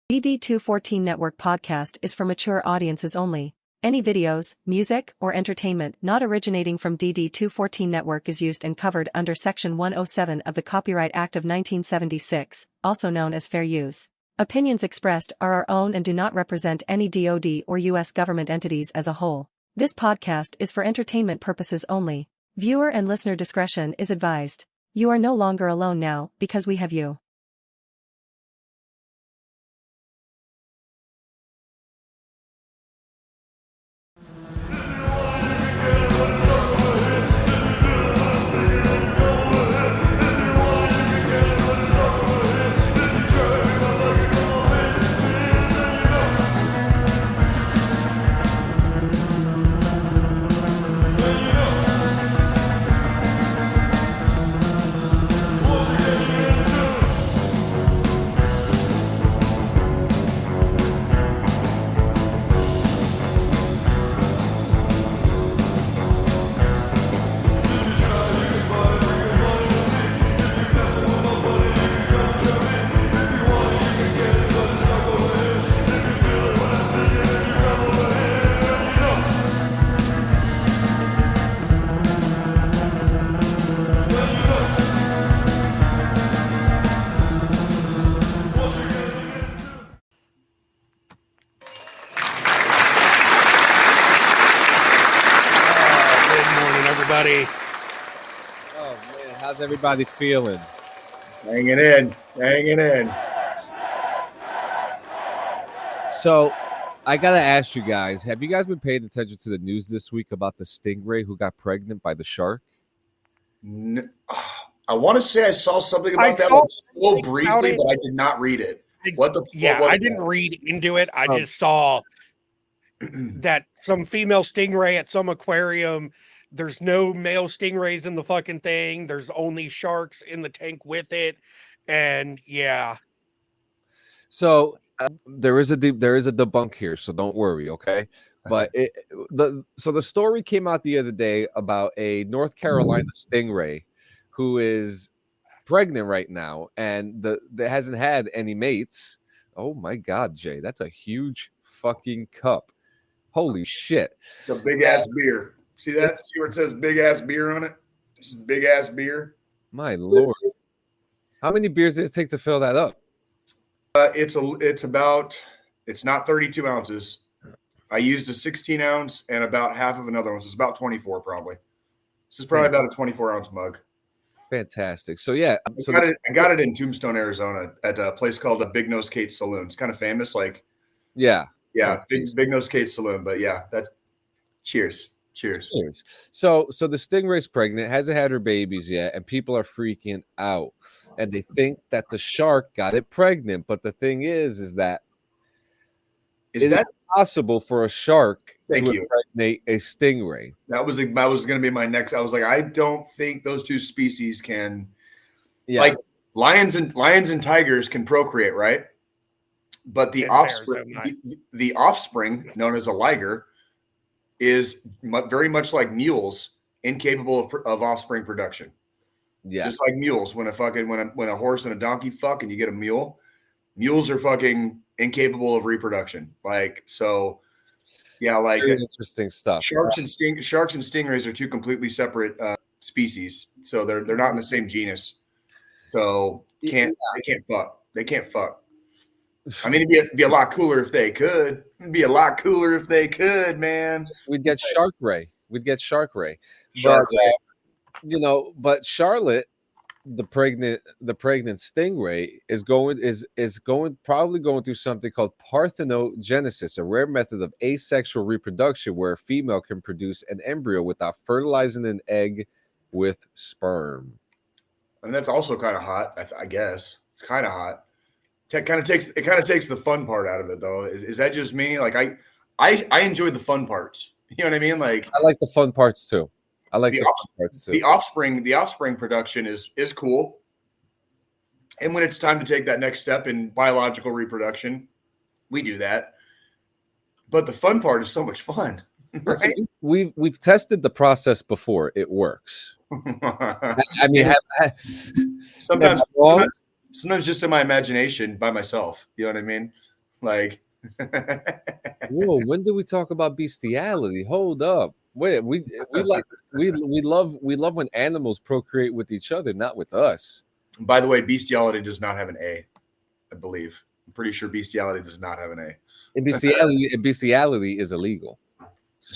DD214 Network podcast is for mature audiences only. Any videos, music, or entertainment not originating from DD214 Network is used and covered under Section 107 of the Copyright Act of 1976, also known as fair use. Opinions expressed are our own and do not represent any DoD or U.S. government entities as a whole. This podcast is for entertainment purposes only. Viewer and listener discretion is advised. You are no longer alone now because we have you. Oh man, how's everybody feeling? Hanging in. So, I gotta ask you guys: have you guys been paying attention to the news this week about the stingray who got pregnant by the shark? I want to say I saw something about that so briefly, but I did not read it. What the? Yeah, I didn't read into it. I just saw that some female stingray at some aquarium. There's no male stingrays in the fucking thing. There's only sharks in the tank with it, and yeah. So there is a debunk here, so don't worry, okay? But the story came out the other day about a North Carolina stingray who is pregnant right now and that hasn't had any mates. Oh my God, Jay, that's a huge fucking cup. Holy shit! It's a big ass beer. See that? See where it says big ass beer on it? This is big ass beer. My Lord. How many beers did it take to fill that up? It's not 32 ounces. I used a 16 ounce and about half of another one. So it's about 24 probably. This is probably about a 24 ounce mug. Fantastic. So yeah. I got it in Tombstone, Arizona at a place called the Big Nose Kate Saloon. It's kind of famous. Yeah, Big Nose Kate Saloon. But yeah, that's cheers. So the stingray's pregnant, hasn't had her babies yet, and people are freaking out, and they think that the shark got it pregnant. But the thing is that is possible for a shark to impregnate a stingray. That was going to be my next. I was like, I don't think those two species can. Yeah. Like lions and tigers can procreate, right? But the offspring, known as a liger, is very much like mules, incapable of offspring production. Yeah, just like mules. When a horse and a donkey fuck and you get a mule, mules are fucking incapable of reproduction. Interesting stuff. Sharks and stingrays are two completely separate species, so they're not in the same genus. So they can't fuck. They can't fuck. I mean, it'd be a lot cooler if they could. It'd be a lot cooler if they could, man. We'd get Shark Ray. But Charlotte, the pregnant stingray, is probably going through something called parthenogenesis, a rare method of asexual reproduction where a female can produce an embryo without fertilizing an egg with sperm. And that's also kind of hot, I guess. It's kind of hot. It kind of takes the fun part out of it, though. Is that just me? Like I enjoy the fun parts. You know what I mean? Like I like the fun parts too. The offspring production is cool. And when it's time to take that next step in biological reproduction, we do that. But the fun part is so much fun. Right? We've tested the process before. It works. I mean, sometimes just in my imagination by myself. You know what I mean? Like, Whoa, when did we talk about bestiality? Hold up. Wait, we love when animals procreate with each other, not with us. by the way, bestiality does not have an A, I believe. I'm pretty sure bestiality does not have an A. And bestiality is illegal.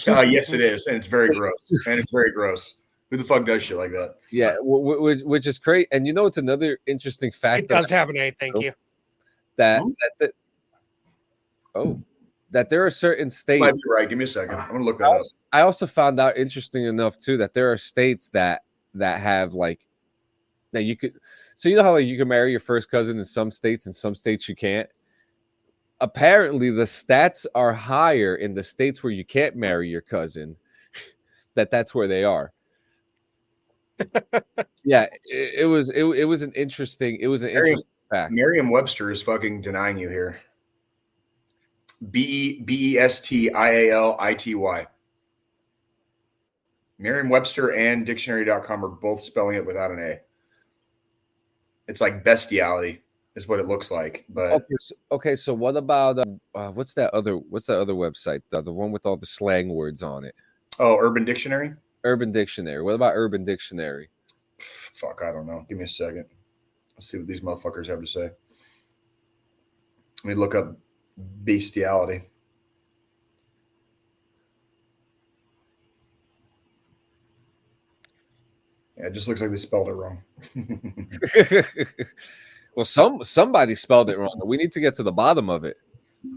Yes, it is, and it's very gross. Who the fuck does shit like that? Yeah, which is great. And you know, it's another interesting fact. It does have an A. Thank you. That there are certain states. Might be right. Give me a second. I'm gonna look that up. I also found out, interesting enough too, that there are states that have like that you could. So you know how like, you can marry your first cousin in some states, you can't. Apparently, the stats are higher in the states where you can't marry your cousin. That's where they are. Yeah, it was an interesting fact. Merriam-Webster is fucking denying you here. Bestiality. Merriam-Webster and dictionary.com are both spelling it without an A. It's like bestiality is what it looks like. But okay, so what about what's that other website? The one with all the slang words on it. Oh, Urban Dictionary? Urban Dictionary. What about Urban Dictionary? Fuck, I don't know. Give me a second. Let's see what these motherfuckers have to say. Let me look up bestiality. Yeah, it just looks like they spelled it wrong. Well, somebody spelled it wrong. We need to get to the bottom of it.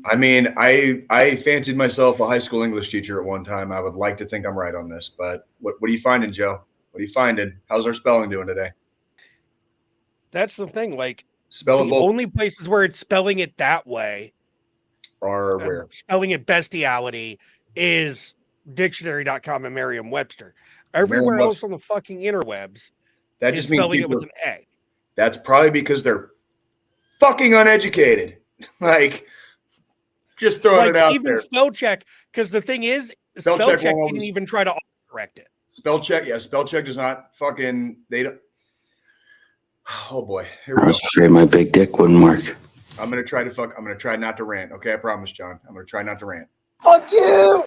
I mean, I fancied myself a high school English teacher at one time. I would like to think I'm right on this, but what are you finding, Joe? What are you finding? How's our spelling doing today? That's the thing. Like, spell it both. Only places where it's spelling it that way are where spelling it bestiality is dictionary.com and Merriam-Webster. Everywhere else on the fucking interwebs, that just means spelling it with an A. That's probably because they're fucking uneducated. Like, just throwing it out there. Even spell check, because the thing is, spell check didn't even try to correct it. Spell check does not fucking. They don't. Oh boy, here we go. I was afraid my big dick wouldn't work. I'm gonna try not to rant. Okay, I promise, John. I'm gonna try not to rant. Fuck you.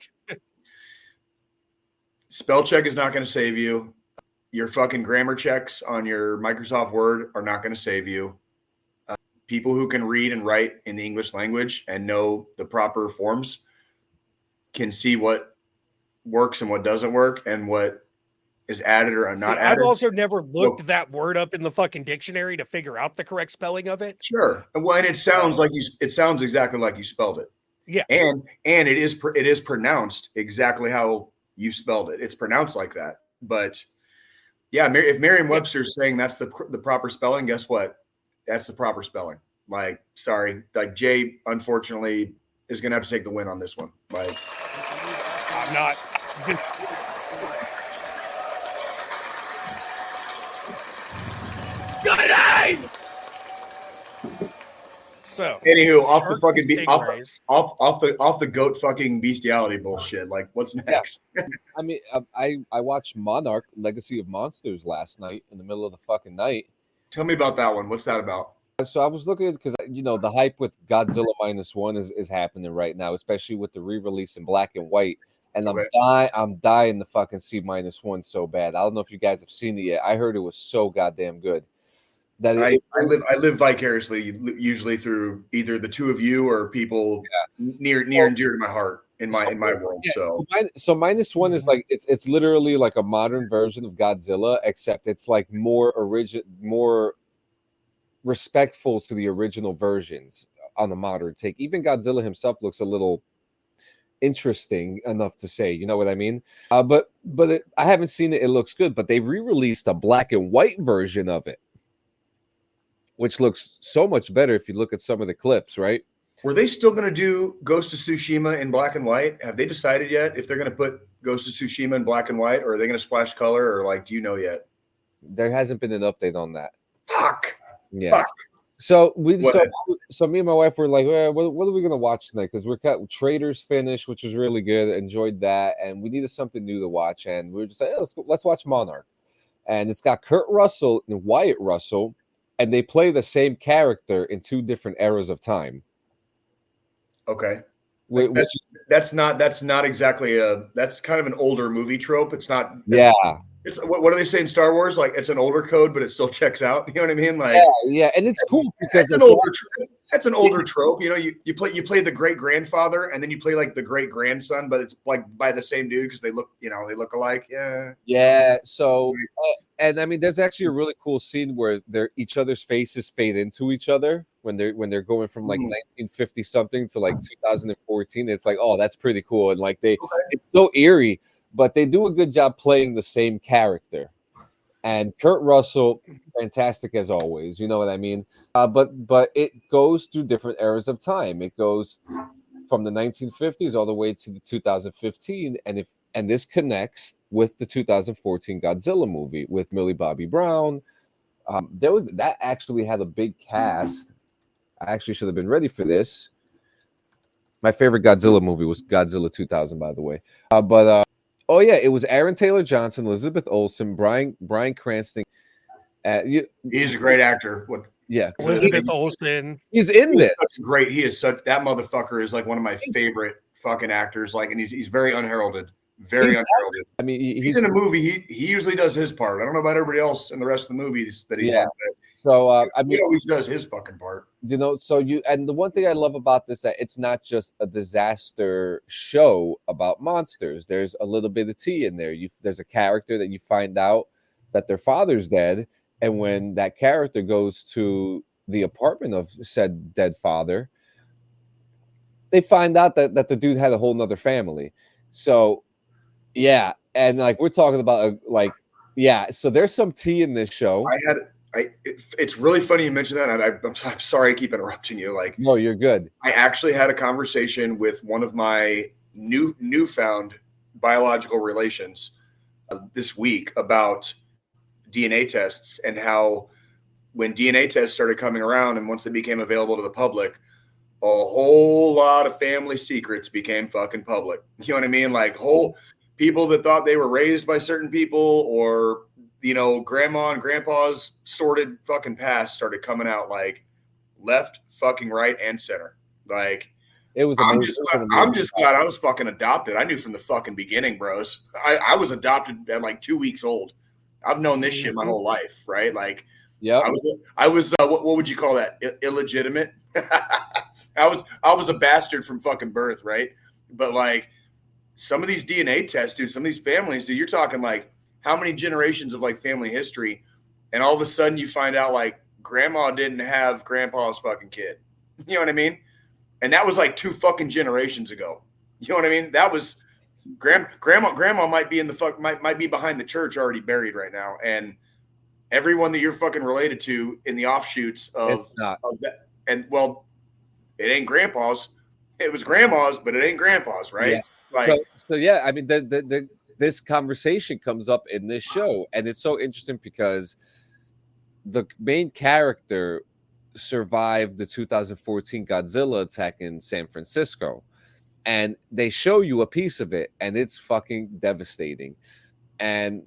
Spell check is not gonna save you. Your fucking grammar checks on your Microsoft Word are not gonna save you. People who can read and write in the English language and know the proper forms can see what works and what doesn't work and what is added or not added. I've also never looked that word up in the fucking dictionary to figure out the correct spelling of it. Sure. Well, and it sounds exactly like you spelled it. Yeah. And it is pronounced exactly how you spelled it. It's pronounced like that. But yeah, if Merriam-Webster is saying that's the proper spelling, guess what? That's the proper spelling. Like, sorry, like Jay, unfortunately, is gonna have to take the win on this one. Like, I'm not. Good night. So, anywho, off the goat fucking bestiality bullshit. Like, what's next? Yeah. I mean, I watched Monarch: Legacy of Monsters last night in the middle of the fucking night. Tell me about that one. What's that about? So I was looking because the hype with Godzilla -1 is happening right now, especially with the re-release in black and white. And I'm dying to fucking see -1 so bad. I don't know if you guys have seen it yet. I heard it was so goddamn good. I live vicariously, usually through either the two of you or people near and dear to my heart in my world. Yeah, so -1 is like it's literally like a modern version of Godzilla, except it's like more respectful to the original versions on the modern take. Even Godzilla himself looks a little interesting enough to say, you know what I mean? But I haven't seen it. It looks good, but they re-released a black and white version of it, which looks so much better if you look at some of the clips, right? Were they still going to do Ghost of Tsushima in black and white? Have they decided yet if they're going to put Ghost of Tsushima in black and white, or are they going to splash color, or like, do you know yet? There hasn't been an update on that. Fuck. Yeah. Fuck. So me and my wife were like, what are we gonna watch tonight? Because we're Traders finished, which was really good. Enjoyed that, and we needed something new to watch. And we were just like, let's watch Monarch. And it's got Kurt Russell and Wyatt Russell, and they play the same character in two different eras of time. Okay. Which, That's not exactly that's kind of an older movie trope. It's not. yeah, It's what do they say in Star Wars? Like it's an older code, but it still checks out. You know what I mean? Like yeah, and it's cool because that's an older trope. You know, you play the great grandfather, and then you play like the great grandson, but it's like by the same dude because they look alike. Yeah. Yeah. So, and I mean, there's actually a really cool scene where each other's faces fade into each other when they're going from like 1950 something to like 2014. It's like, oh, that's pretty cool, and like it's so eerie, but they do a good job playing the same character. And Kurt Russell, fantastic as always. You know what I mean? But it goes through different eras of time. It goes from the 1950s all the way to the 2015, and this connects with the 2014 Godzilla movie with Millie Bobby Brown. That actually had a big cast. I actually should have been ready for this. My favorite Godzilla movie was Godzilla 2000, by the way. Oh yeah, it was Aaron Taylor Johnson, Elizabeth Olsen, Bryan Cranston. He's a great actor. Yeah, Elizabeth Olsen. He's in this. Great. He is such that motherfucker is like one of my favorite fucking actors. Like, and he's very unheralded. Very unheralded. I mean, he's in a movie. He usually does his part. I don't know about everybody else in the rest of the movies that he's in. So I mean, he always does his fucking part. You know, and the one thing I love about this that it's not just a disaster show about monsters. There's a little bit of tea in there. There's a character that you find out that their father's dead, and when that character goes to the apartment of said dead father, they find out that the dude had a whole nother family. So yeah, and like we're talking about so there's some tea in this show. It's really funny you mentioned that, and I'm sorry I keep interrupting you. Like, no, you're good. I actually had a conversation with one of my newfound biological relations this week about DNA tests and how when DNA tests started coming around and once they became available to the public, a whole lot of family secrets became fucking public. You know what I mean? Like whole people that thought they were raised by certain people or grandma and grandpa's sordid fucking past started coming out like left, fucking right, and center. Like it was. I'm just glad I was fucking adopted. I knew from the fucking beginning, bros. I was adopted at like 2 weeks old. I've known this shit my whole life, right? Like, yeah. I was. What would you call that? Illegitimate. I was a bastard from fucking birth, right? But like some of these DNA tests, dude. Some of these families, dude. You're talking like. How many generations of like family history, and all of a sudden you find out like grandma didn't have grandpa's fucking kid. You know what I mean? And that was like 2 fucking generations ago. You know what I mean? That was grandma might be in the might be behind the church already buried right now. And everyone that you're fucking related to in the offshoots of that. And well, it ain't grandpa's. It was grandma's, but it ain't grandpa's, right? Yeah. Like so yeah, I mean this conversation comes up in this show, and it's so interesting because the main character survived the 2014 Godzilla attack in San Francisco, and they show you a piece of it, and it's fucking devastating. And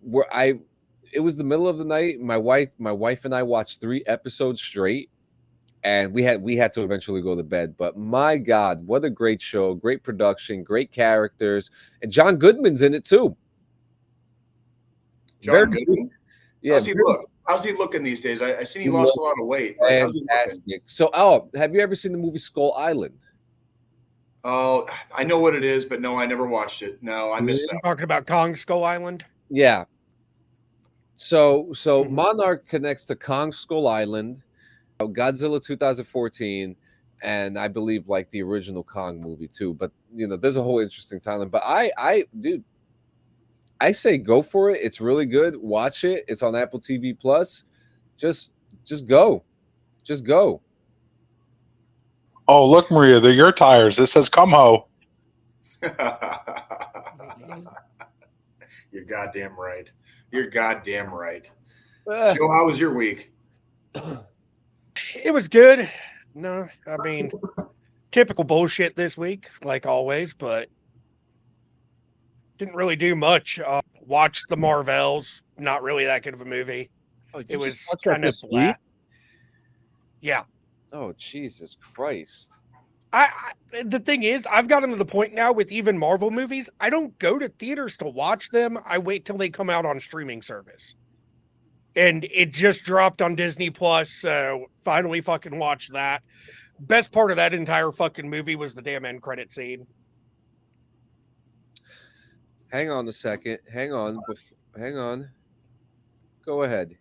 it was the middle of the night. My wife and I watched 3 episodes straight, and we had to eventually go to bed. But my God, what a great show! Great production, great characters, and John Goodman's in it too. John Goodman, yeah. How's he looking these days? I seen he lost a lot of weight. Fantastic. So, have you ever seen the movie Skull Island? Oh, I know what it is, but no, I never watched it. No, I missed that. Talking about Kong Skull Island. Yeah. So Monarch connects to Kong Skull Island. Godzilla 2014, and I believe like the original Kong movie too. But there's a whole interesting timeline. But I say go for it. It's really good. Watch it. It's on Apple TV Plus. Just go. Just go. Oh, look, Maria, they're your tires. It says come ho. You're goddamn right. You're goddamn right. Joe, how was your week? It was good. No, I mean, typical bullshit this week, like always, but didn't really do much. Watched the Marvels. Not really that good of a movie. Oh, it was kind of flat. Yeah. Oh, Jesus Christ. The thing is, I've gotten to the point now with even Marvel movies, I don't go to theaters to watch them. I wait till they come out on streaming service. And it just dropped on Disney Plus, so finally fucking watched that. Best part of that entire fucking movie was the damn end credit scene. Hang on a second. Hang on. Go ahead.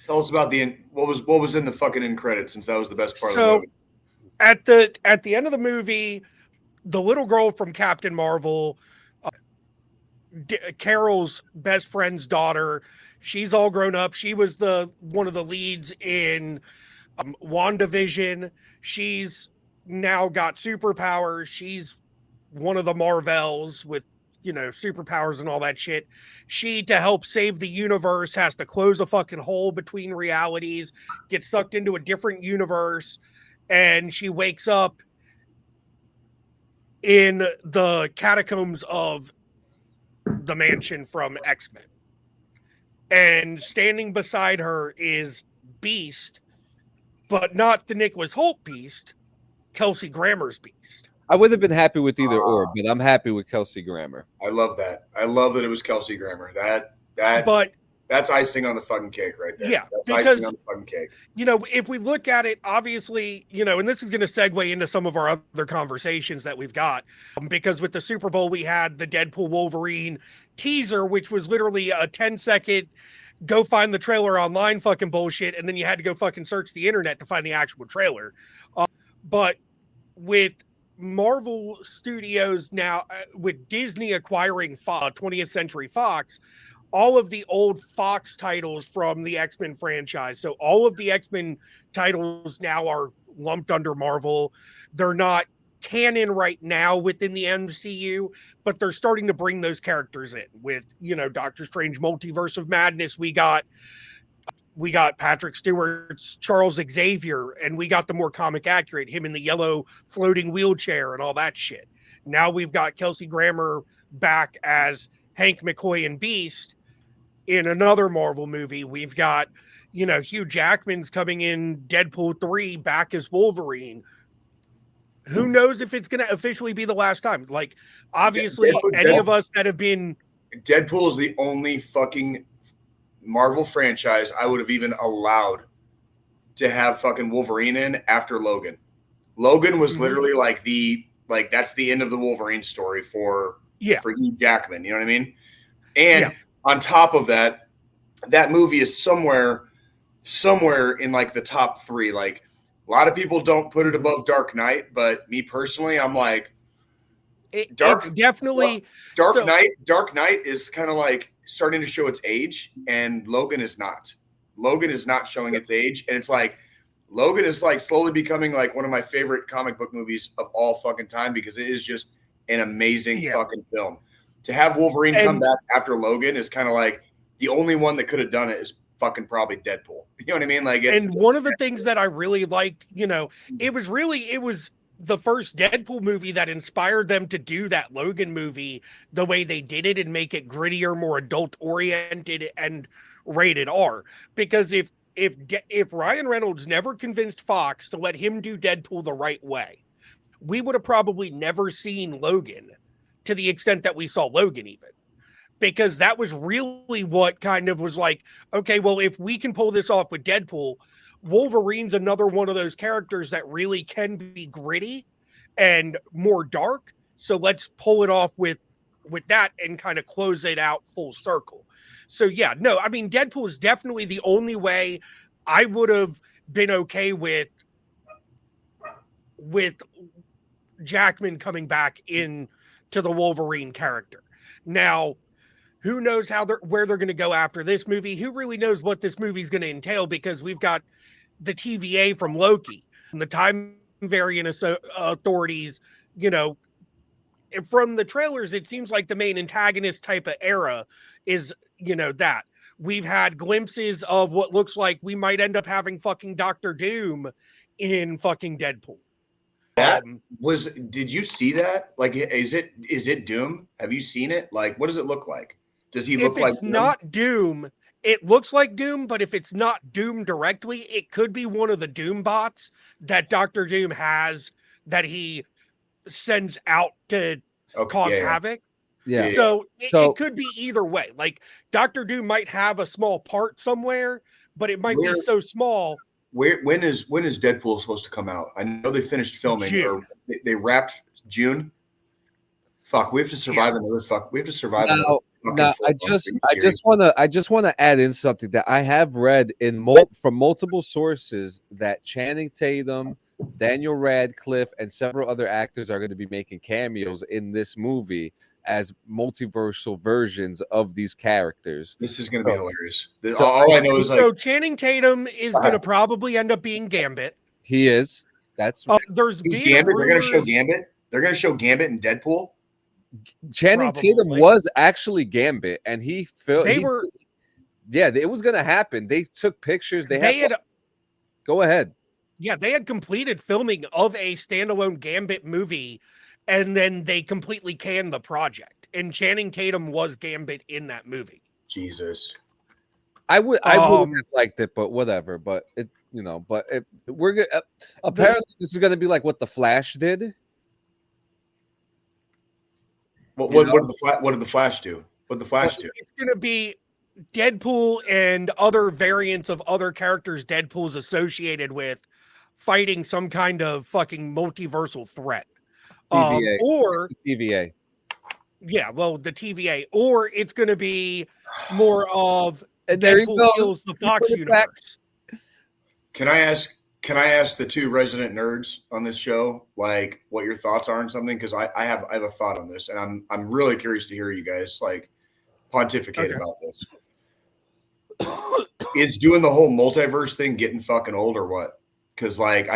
Tell us about what was in the fucking end credits, since that was the best part of the movie. At the end of the movie, the little girl from Captain Marvel, Carol's best friend's daughter, she's all grown up. She was one of the leads in WandaVision. She's now got superpowers. She's one of the Marvels with, superpowers and all that shit. She, to help save the universe, has to close a fucking hole between realities, get sucked into a different universe, and she wakes up in the catacombs of the mansion from X-Men. And standing beside her is Beast, but not the Nicholas Hoult Beast, Kelsey Grammer's Beast. I would have been happy with either or, but I'm happy with Kelsey Grammer. I love that. I love that it was Kelsey Grammer. That's icing on the fucking cake right there. Yeah, that's because, icing on the fucking cake. If we look at it, obviously, and this is going to segue into some of our other conversations that we've got, because with the Super Bowl, we had the Deadpool Wolverine teaser, which was literally a 10-second go find the trailer online fucking bullshit, and then you had to go fucking search the internet to find the actual trailer. But with Marvel Studios now, with Disney acquiring 20th Century Fox, all of the old Fox titles from the X-Men franchise. So all of the X-Men titles now are lumped under Marvel. They're not canon right now within the MCU, but they're starting to bring those characters in with, Doctor Strange Multiverse of Madness. We got Patrick Stewart's Charles Xavier, and we got the more comic accurate, him in the yellow floating wheelchair and all that shit. Now we've got Kelsey Grammer back as Hank McCoy and Beast in another Marvel movie. We've got, Hugh Jackman's coming in Deadpool 3 back as Wolverine. Who knows if it's going to officially be the last time? Like, obviously, any of us that have been... Deadpool is the only fucking Marvel franchise I would have even allowed to have fucking Wolverine in after Logan. Logan was literally that's the end of the Wolverine story for Hugh Jackman. You know what I mean? And on top of that, that movie is somewhere in like the top 3. Like, a lot of people don't put it above Dark Knight, but me personally, I'm like, Dark Knight is kind of like starting to show its age, and Logan is not. Logan is not showing its age, and it's like Logan is like slowly becoming like one of my favorite comic book movies of all fucking time, because it is just an amazing fucking film. To have Wolverine come back after Logan is kind of like the only one that could have done it is fucking probably Deadpool. You know what I mean? Like, and one of the things that I really liked, it was the first Deadpool movie that inspired them to do that Logan movie the way they did it and make it grittier, more adult oriented and rated R. Because if Ryan Reynolds never convinced Fox to let him do Deadpool the right way, we would have probably never seen Logan to the extent that we saw Logan even. Because that was really what kind of was like, okay, well, if we can pull this off with Deadpool, Wolverine's another one of those characters that really can be gritty and more dark. So let's pull it off with that and kind of close it out full circle. So Deadpool is definitely the only way I would have been okay with Jackman coming back in to the Wolverine character. Now, who knows where they're going to go after this movie? Who really knows what this movie is going to entail? Because we've got the TVA from Loki and the Time Variant authorities. From the trailers, it seems like the main antagonist type of era is, that. We've had glimpses of what looks like we might end up having fucking Doctor Doom in fucking Deadpool. Did you see that? Like, is it Doom? Have you seen it? Like, what does it look like? Does he look like Doom? If it's not Doom, it looks like Doom, but if it's not Doom directly, it could be one of the Doom bots that Dr. Doom has that he sends out to Okay, cause yeah. havoc. Yeah. So So- it could be either way. Like Doctor Doom might have a small part somewhere, but it might be so small. When is Deadpool supposed to come out? I know they finished filming June. or they wrapped June. Fuck, we have to survive another fuck. We have to survive another fucking Now, 4 months. I just want to add in something that I have read from multiple sources that Channing Tatum, Daniel Radcliffe, and several other actors are going to be making cameos in this movie as multiversal versions of these characters. This is going to be hilarious. So all I know is So Channing Tatum is going to probably end up being Gambit. He is. That's there's he's been Gambit. They're going to show rumors- Gambit. They're going to show Gambit and Deadpool. Channing Tatum Probably. was actually Gambit, and he felt They were. Yeah, it was going to happen. They took pictures. They had. Go ahead. Yeah, they had completed filming of a standalone Gambit movie, and then they completely canned the project. And Channing Tatum was Gambit in that movie. Jesus. I would have liked it, but whatever. But it, we're good. Apparently, this is going to be like what the Flash did. What did the Flash do? What did the Flash do? It's going to be Deadpool and other variants of other characters Deadpool's associated with fighting some kind of fucking multiversal threat. TVA. Or TVA. Yeah, well, the TVA, or it's going to be more of And there he Deadpool goes. kills the He Fox put it back. universe. Can I ask the two resident nerds on this show like what your thoughts are on something? Because I have a thought on this, and I'm really curious to hear you guys like pontificate about this. Is doing the whole multiverse thing getting fucking old or what? Because like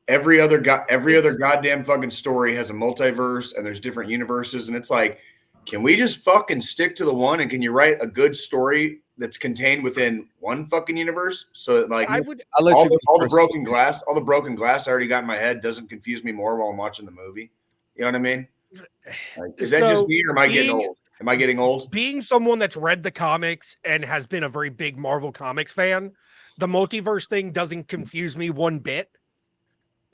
every other goddamn fucking story has a multiverse and there's different universes, and it's like, can we just fucking stick to the one? And can you write a good story that's contained within one fucking universe? So that like I would all the broken glass I already got in my head doesn't confuse me more while I'm watching the movie. You know what I mean? Like, is that just me or am I getting old? Am I getting old? Being someone that's read the comics and has been a very big Marvel Comics fan, the multiverse thing doesn't confuse me one bit.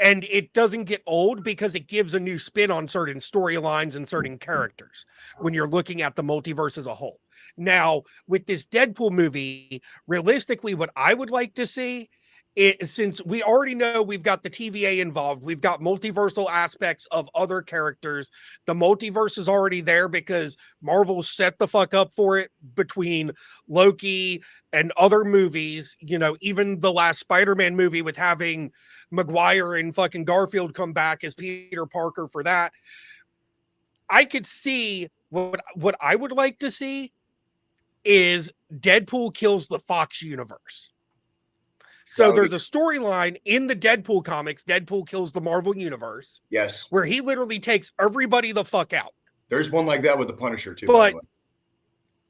And it doesn't get old because it gives a new spin on certain storylines and certain characters when you're looking at the multiverse as a whole. Now, with this Deadpool movie, realistically, what I would like to see is, since we already know we've got the TVA involved, we've got multiversal aspects of other characters. The multiverse is already there because Marvel set the fuck up for it between Loki and other movies. You know, even the last Spider-Man movie with having Maguire and fucking Garfield come back as Peter Parker for that. I could see what I would like to see is Deadpool kills the Fox universe. So there's a storyline in the Deadpool comics, Deadpool kills the Marvel universe. Yes. Where he literally takes everybody the fuck out. There's one like that with the Punisher too. But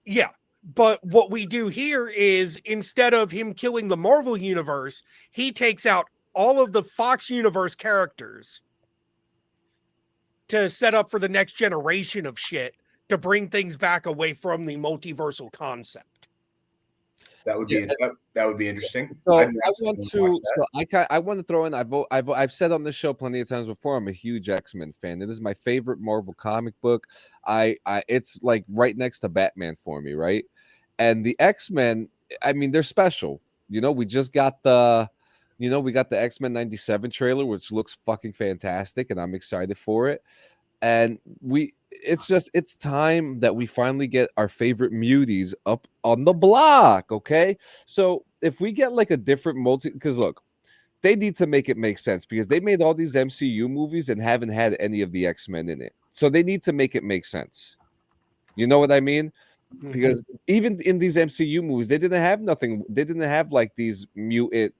yeah, but what we do here is instead of him killing the Marvel universe, he takes out all of the Fox universe characters to set up for the next generation of shit to bring things back away from the multiversal concept. That would be that would be interesting. So I want to throw in. I've said on this show plenty of times before. I'm a huge X-Men fan. It is my favorite Marvel comic book. It's like right next to Batman for me, right? And the X-Men, I mean, they're special. You know, we just got the X-Men 97 trailer, which looks fucking fantastic, and I'm excited for it. And it's time that we finally get our favorite muties up on the block. Okay. So if we get like a different because look, they need to make it make sense because they made all these MCU movies and haven't had any of the X-Men in it. So they need to make it make sense. You know what I mean? Because even in these MCU movies, they didn't have nothing. They didn't have like these mutant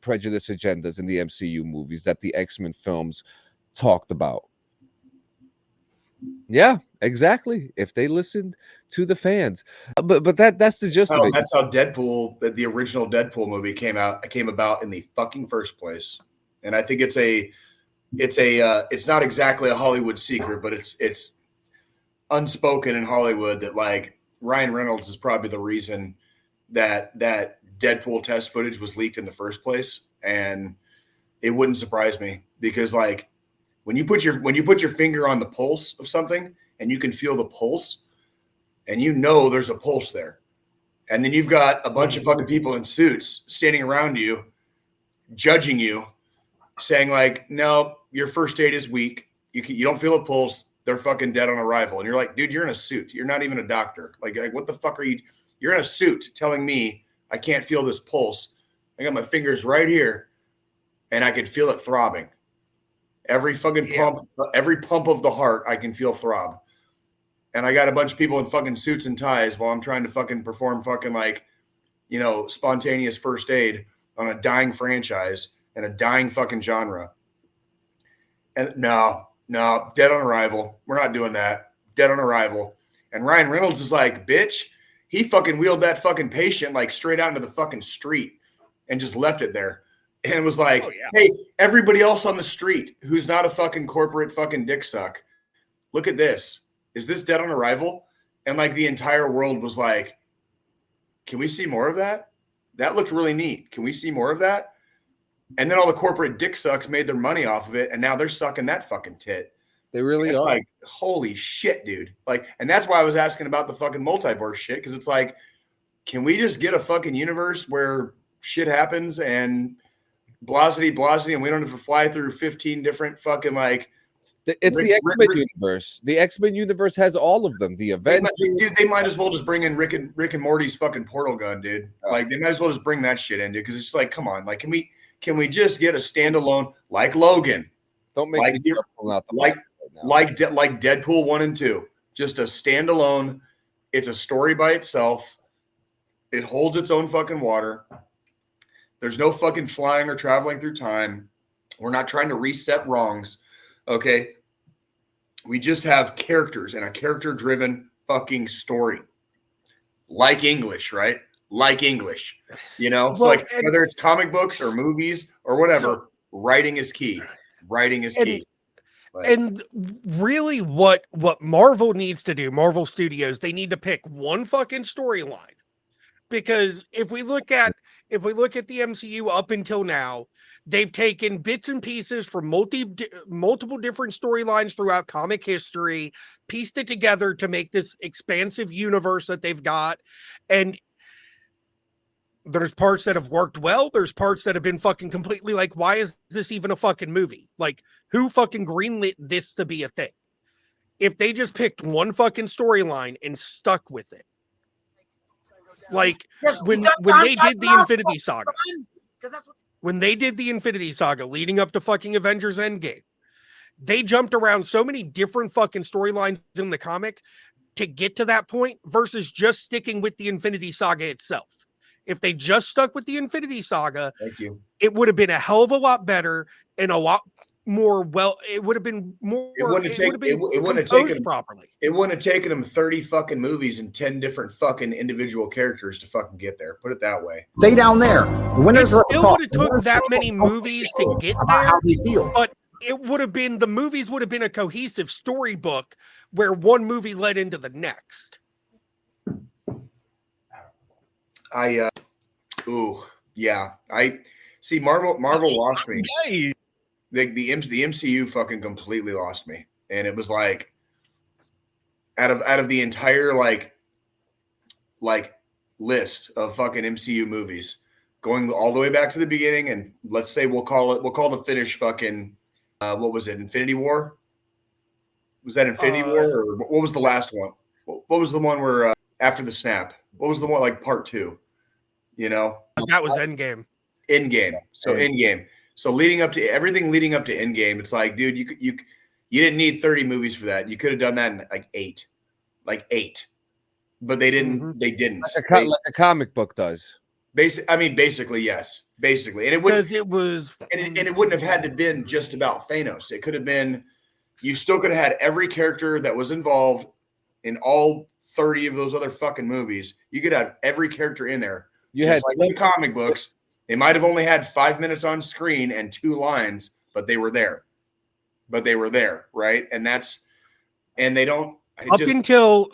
prejudice agendas in the MCU movies that the X-Men films talked about. Yeah, exactly. If they listened to the fans, but that's the gist of it. That's how Deadpool, the original Deadpool movie, came about in the fucking first place. And I think it's not exactly a Hollywood secret, but it's unspoken in Hollywood that like Ryan Reynolds is probably the reason that Deadpool test footage was leaked in the first place. And it wouldn't surprise me because like When you put your finger on the pulse of something and you can feel the pulse, and you know there's a pulse there, and then you've got a bunch of fucking people in suits standing around you, judging you, saying like, no, your first aid is weak. You don't feel a pulse. They're fucking dead on arrival. And you're like, dude, you're in a suit. You're not even a doctor. Like what the fuck are you? You're in a suit telling me I can't feel this pulse. I got my fingers right here and I can feel it throbbing. Every fucking pump, every pump of the heart, I can feel throb. And I got a bunch of people in fucking suits and ties while I'm trying to fucking perform fucking like, spontaneous first aid on a dying franchise and a dying fucking genre. And no, dead on arrival. We're not doing that. Dead on arrival. And Ryan Reynolds is like, bitch, he fucking wheeled that fucking patient like straight out into the fucking street and just left it there. And it was like, hey, everybody else on the street who's not a fucking corporate fucking dick suck, look at this. Is this dead on arrival? And like the entire world was like, can we see more of that? That looked really neat. Can we see more of that? And then all the corporate dick sucks made their money off of it. And now they're sucking that fucking tit. They really are. Like, holy shit, dude. Like, and that's why I was asking about the fucking multiverse shit. Cause it's like, can we just get a fucking universe where shit happens and blasity, and we don't have to fly through 15 different fucking like, it's the X-Men universe. The X-Men universe has all of them. The Avengers. They might as well just bring in Rick and Morty's fucking portal gun, dude. Like they might as well just bring that shit in, dude. Because it's just like, come on, like, can we just get a standalone like Logan? Don't make like Deadpool 1 and 2. Just a standalone. It's a story by itself. It holds its own fucking water. There's no fucking flying or traveling through time. We're not trying to reset wrongs. Okay. We just have characters and a character-driven fucking story. Like English, right? Like English. So like whether it's comic books or movies or whatever, writing is key. Writing is key. And really what Marvel needs to do, Marvel Studios, they need to pick one fucking storyline. Because if we look at the MCU up until now, they've taken bits and pieces from multiple different storylines throughout comic history, pieced it together to make this expansive universe that they've got. And there's parts that have worked well. There's parts that have been fucking completely like, why is this even a fucking movie? Like, who fucking greenlit this to be a thing? If they just picked one fucking storyline and stuck with it. Like when they did the Infinity Saga. When they did the Infinity Saga leading up to fucking Avengers Endgame, they jumped around so many different fucking storylines in the comic to get to that point versus just sticking with the Infinity Saga itself. If they just stuck with the Infinity Saga, it would have been a hell of a lot better and a lot more it would have been more. It wouldn't have taken properly. It wouldn't have taken them 30 fucking movies and 10 different fucking individual characters to fucking get there. Put it that way. Stay down there. It still would have took that many movies to get there. How they feel. But the movies would have been a cohesive storybook where one movie led into the next. I see Marvel lost me. The MCU fucking completely lost me. And it was like out of the entire like list of fucking MCU movies, going all the way back to the beginning, and let's say we'll call the finish fucking what was it, Infinity War? Was that Infinity War, or what was the last one? What was the one where after the snap? What was the one like part 2? That was Endgame. Endgame. So leading up to Endgame, it's like, dude, you didn't need 30 movies for that. You could have done that in like eight, but they didn't. Mm-hmm. They didn't. Like a comic book does. Basically, yes. Basically, and it wouldn't. And it wouldn't have had to been just about Thanos. It could have been. You still could have had every character that was involved in all 30 of those other fucking movies. You could have every character in there. You had like the comic books. They might have only had 5 minutes on screen and 2 lines, but they were there. Right? And they don't. Until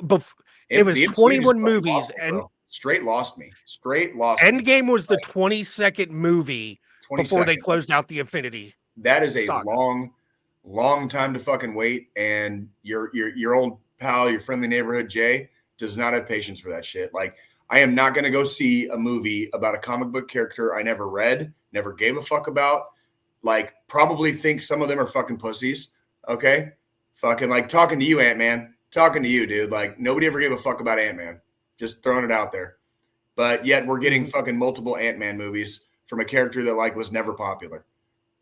it was 21 movies, and straight lost me. Endgame was the 22nd movie before they closed out the Infinity. That is a saga. long time to fucking wait, and your old pal, your friendly neighborhood Jay, does not have patience for that shit. Like, I am not going to go see a movie about a comic book character I never read, never gave a fuck about. Like, probably think some of them are fucking pussies. Okay, fucking like talking to you, Ant-Man, talking to you, dude. Like, nobody ever gave a fuck about Ant-Man. Just throwing it out there. But yet we're getting fucking multiple Ant-Man movies from a character that like was never popular.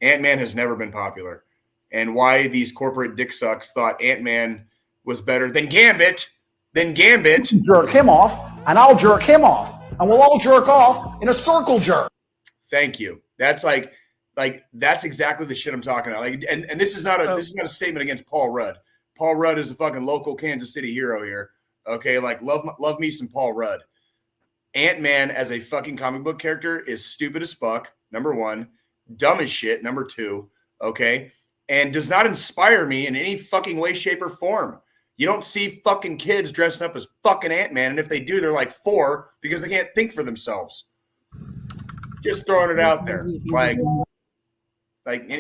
Ant-Man has never been popular. And why these corporate dick sucks thought Ant-Man was better than Gambit. Jerk him off, and I'll jerk him off, and we'll all jerk off in a circle jerk. Thank you. That's like that's exactly the shit I'm talking about. Like, and this is not a statement against Paul Rudd. Paul Rudd is a fucking local Kansas City hero here. Okay, like love me some Paul Rudd. Ant-Man as a fucking comic book character is stupid as fuck, number one, dumb as shit, number two, okay, and does not inspire me in any fucking way, shape, or form. You don't see fucking kids dressing up as fucking Ant-Man, and if they do, they're like 4 because they can't think for themselves. Just throwing it out there. Like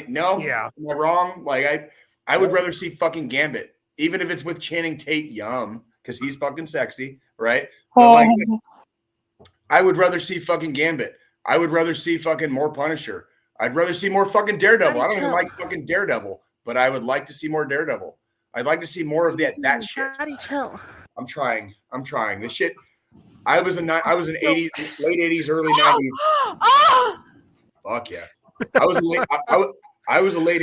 no, Yeah. am I wrong? Like, I would rather see fucking Gambit, even if it's with Channing Tatum, because he's fucking sexy, right? But like, I would rather see fucking Gambit. I would rather see fucking more Punisher. I'd rather see more fucking Daredevil. I don't even like fucking Daredevil, but I would like to see more Daredevil. I'd like to see more of that shit. Chill. I'm trying. This shit. I was an 80s, late 80s, early 90s. Fuck yeah. I was a late 80s. I was a late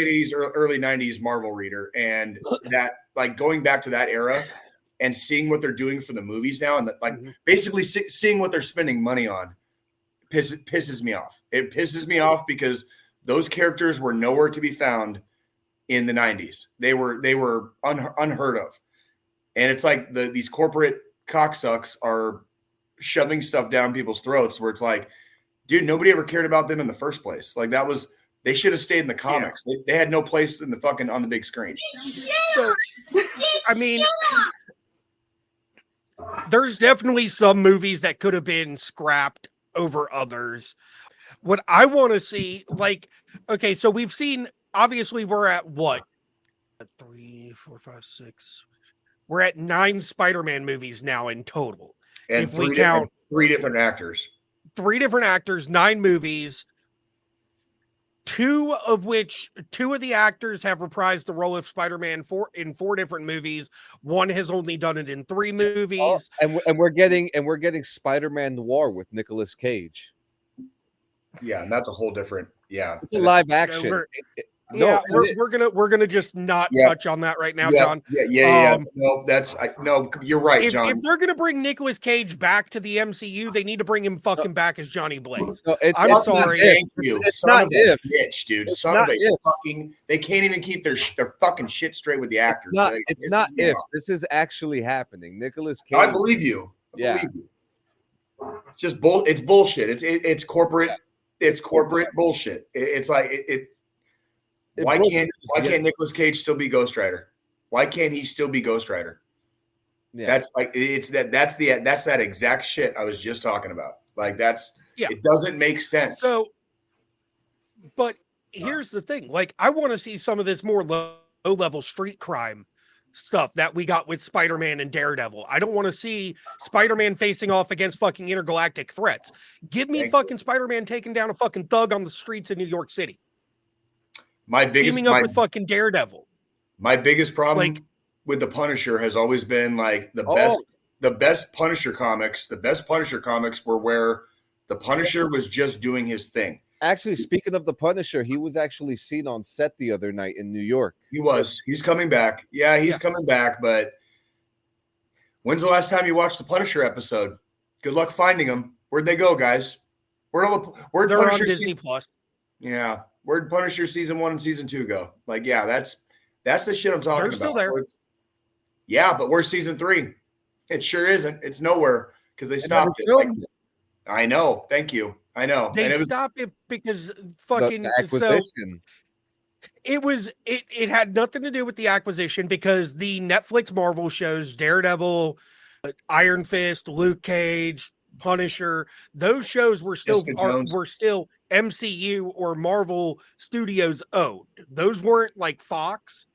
80s, early 90s Marvel reader, and that, like, going back to that era and seeing what they're doing for the movies now, and basically seeing what they're spending money on pisses me off. It pisses me off because those characters were nowhere to be found in the 90s. They were unheard of. And it's like these corporate cocksucks are shoving stuff down people's throats where it's like, dude, nobody ever cared about them in the first place. Like, they should have stayed in the comics. Yeah. They had no place in the fucking on the big screen. So, I mean, there's definitely some movies that could have been scrapped over others. What I want to see, like, okay, so we've seen, obviously we're at what? 3, 4, 5, 6. We're at 9 Spider-Man movies now in total. And if we count 3 different actors. 3 different actors, 9 movies. 2 of the actors have reprised the role of Spider-Man in 4 different movies. One has only done it in 3 movies. And we're getting Spider-Man Noir with Nicolas Cage. Yeah, and that's a whole different. Yeah, it's a live action. We're gonna just not touch on that right now, John. Yeah. No, you're right, John. If they're gonna bring Nicolas Cage back to the MCU, they need to bring him fucking back as Johnny Blaze. No, I'm sorry. Thank you. It's not if, bitch, dude. It's Son not of a if. fucking. They can't even keep their fucking shit straight with the actors. It's not if. This is actually happening. Nicolas Cage. I believe you. Yeah. It's just It's bullshit. It's corporate. Yeah. It's corporate bullshit. It's like it. Why can't Nicolas Cage still be Ghost Rider? Why can't he still be Ghost Rider? Yeah. That's like that's that exact shit I was just talking about. Like it doesn't make sense. So, but here's the thing. Like, I want to see some of this more low-level street crime stuff that we got with Spider-Man and Daredevil. I don't want to see Spider-Man facing off against fucking intergalactic threats. Give me fucking Spider-Man taking down a fucking thug on the streets of New York City. Teaming up with fucking Daredevil. My biggest problem with the Punisher has always been like the best Punisher comics. The best Punisher comics were where the Punisher was just doing his thing. Actually, speaking of the Punisher, he was actually seen on set the other night in New York. He was. He's coming back. Yeah, he's coming back. But when's the last time you watched the Punisher episode? Good luck finding them. Where'd they go, guys? They're Punisher on Disney Plus. Yeah. Where'd Punisher season 1 and season 2 go? Like, yeah, that's the shit I'm talking about. Still there. Yeah, but where's season 3? It sure isn't. It's nowhere because they stopped it. Like, I know. Thank you. I know. They stopped it because fucking the acquisition. So it had nothing to do with the acquisition because the Netflix Marvel shows, Daredevil, Iron Fist, Luke Cage, Punisher, those shows were still MCU or Marvel Studios owned. Those weren't like Fox,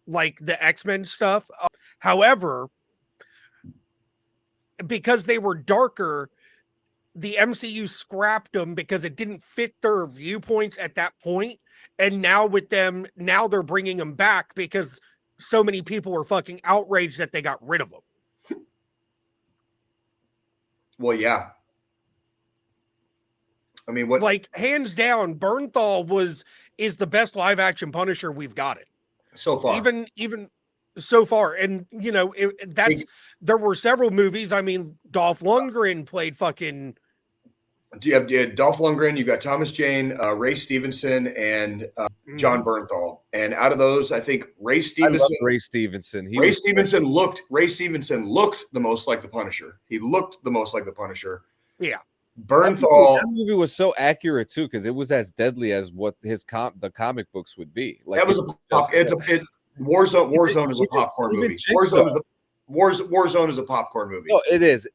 like the X-Men stuff. However, because they were darker, the MCU scrapped them because it didn't fit their viewpoints at that point. And now with them, now they're bringing them back because so many people were fucking outraged that they got rid of them. Well, yeah. I mean, what? Like, hands down, Bernthal is the best live action Punisher we've got it So far. Even so far. And you know, there were several movies. I mean, Dolph Lundgren played fucking. You have Dolph Lundgren, you got Thomas Jane, Ray Stevenson, and John Bernthal. And out of those, I think Ray Stevenson looked the most like the Punisher. He looked the most like the Punisher. Yeah. Bernthal. That movie was so accurate too, because it was as deadly as what the comic books would be. Like, that was Warzone is a popcorn movie. Warzone is a popcorn movie. No, it is.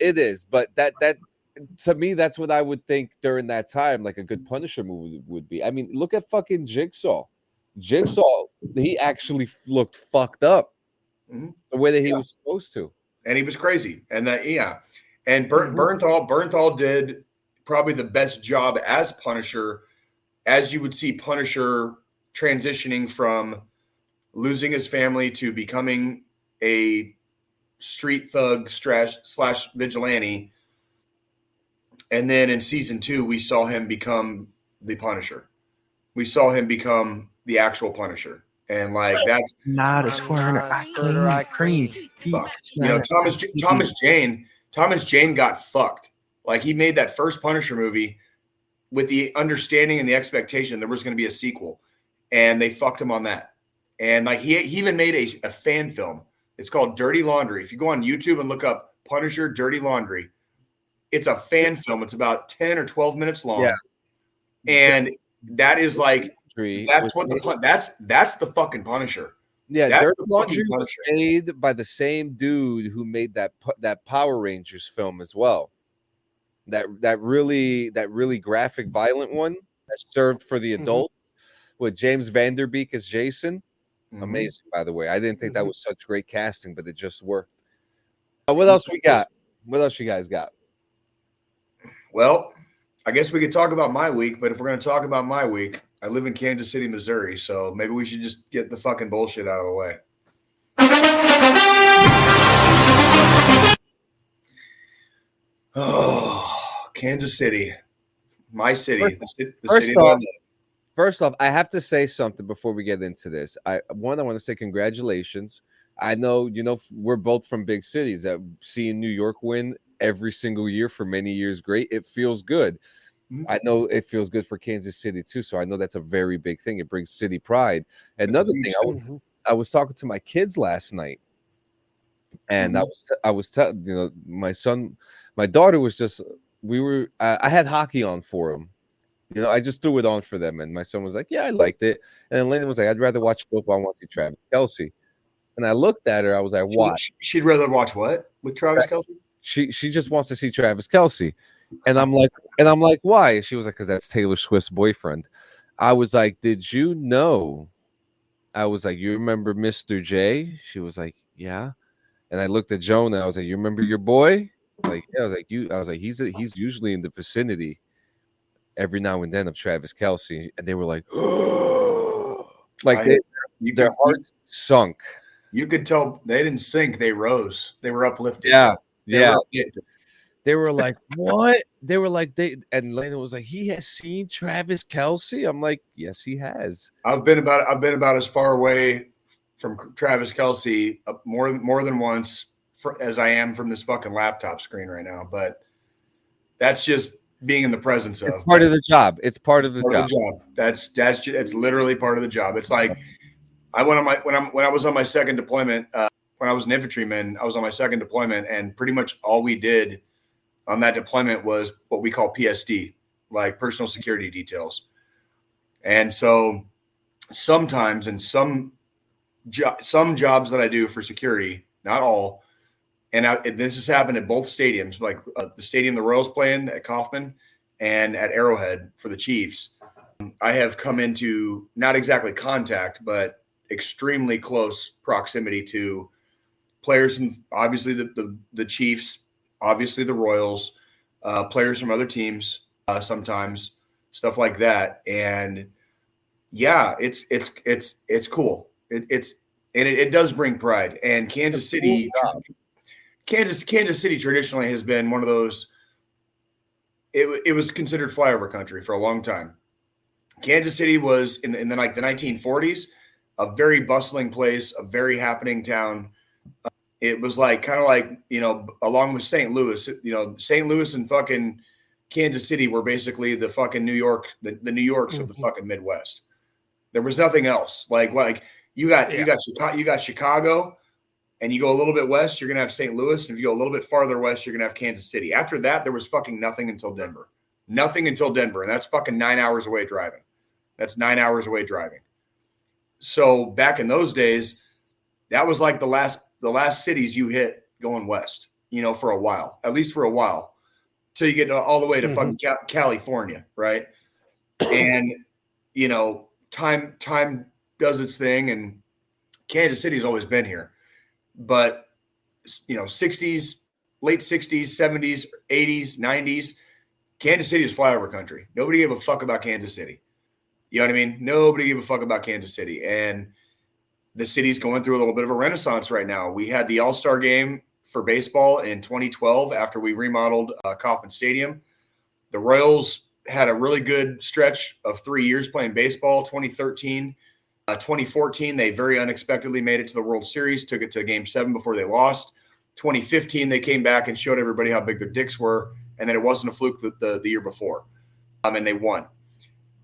But that to me, that's what I would think during that time, like a good Punisher movie would be. I mean, look at fucking Jigsaw. He actually looked fucked up the way that he was supposed to, and he was crazy. And and Bernthal did probably the best job as Punisher, as you would see Punisher transitioning from losing his family to becoming a street thug slash vigilante. And then in season 2, we saw him become the Punisher. We saw him become the actual Punisher. And like, that's not as far cream. You know, Thomas Jane got fucked. Like, he made that first Punisher movie with the understanding and the expectation there was going to be a sequel, and they fucked him on that. And like, he even made a fan film. It's called Dirty Laundry. If you go on YouTube and look up Punisher Dirty Laundry, it's a fan film. It's about 10 or 12 minutes long. Yeah. And that is like, that's the fucking Punisher. Yeah, Dirty Laundry was made by the same dude who made that Power Rangers film as well. That really graphic, violent one that served for the adults with James Vanderbeek as Jason. Amazing, by the way. I didn't think that was such great casting, but it just worked. What else we got? What else you guys got? Well, I guess we could talk about my week, but if we're going to talk about my week, I live in Kansas City, Missouri, so maybe we should just get the fucking bullshit out of the way. Oh, Kansas City, my city. First off, I have to say something before we get into this. I want to say congratulations. I know, we're both from big cities. That seeing New York win every single year for many years, great. It feels good. I know it feels good for Kansas City too. So I know that's a very big thing. It brings city pride. Another thing, I was talking to my kids last night, and I was telling my daughter was just I had hockey on for them. I just threw it on for them, and my son was like, "Yeah, I liked it." And then Landon was like, "I'd rather watch football. I want to see Travis Kelce." And I looked at her. I was like, "What?" She'd rather watch what with Travis Kelce? She just wants to see Travis Kelce. And I'm like, why? She was like, because that's Taylor Swift's boyfriend. I was like, did you know? I was like, you remember Mr. J? She was like, yeah. And I looked at Jonah. I was like, you remember your boy? Like, yeah. I was like, he's usually in the vicinity every now and then of Travis Kelce. And they were like, oh, like their hearts sunk. You could tell they didn't sink; they rose. They were uplifted. Yeah. They were like, what? They were like, and Lena was like, he has seen Travis Kelce. I'm like, yes, he has. I've been about as far away from Travis Kelce more than once as I am from this fucking laptop screen right now. But that's just being in the presence of. It's part of the job. It's part of the job. That's literally part of the job. It's like I went on when I was on my second deployment. When I was an infantryman, I was on my second deployment, and pretty much all we did on that deployment was what we call PSD, like personal security details. And so sometimes in some jobs that I do for security, not all, and this has happened at both stadiums, like the stadium the Royals play in at Kauffman and at Arrowhead for the Chiefs. I have come into not exactly contact, but extremely close proximity to players, and obviously the Chiefs, obviously the Royals, players from other teams, sometimes stuff like that. And yeah, it's cool. It does bring pride. And Kansas City traditionally has been one of those. It was considered flyover country for a long time. Kansas City was in the 1940s, a very bustling place, a very happening town. It was kind of like, along with St. Louis, St. Louis and fucking Kansas City were basically the fucking New York, the New Yorks of the fucking Midwest. There was nothing else. You got Chicago, and you go a little bit west, you're gonna have St. Louis, and if you go a little bit farther west, you're gonna have Kansas City. After that, there was fucking nothing until Denver. Nothing until Denver, and that's fucking 9 hours away driving. That's 9 hours away driving. So back in those days, that was like the last cities you hit going west, for a while, at least for a while, till you get all the way to fucking California, right? And time does its thing, and Kansas City has always been here. But 60s, late 60s, 70s, 80s, 90s, Kansas City is flyover country. Nobody gave a fuck about Kansas City. You know what I mean? Nobody gave a fuck about Kansas City. And the city's going through a little bit of a renaissance right now. We had the All-Star game for baseball in 2012 after we remodeled Kauffman Stadium. The Royals had a really good stretch of 3 years playing baseball. 2013, 2014, they very unexpectedly made it to the World Series, took it to Game 7 before they lost. 2015, they came back and showed everybody how big their dicks were, and that it wasn't a fluke the year before. And they won.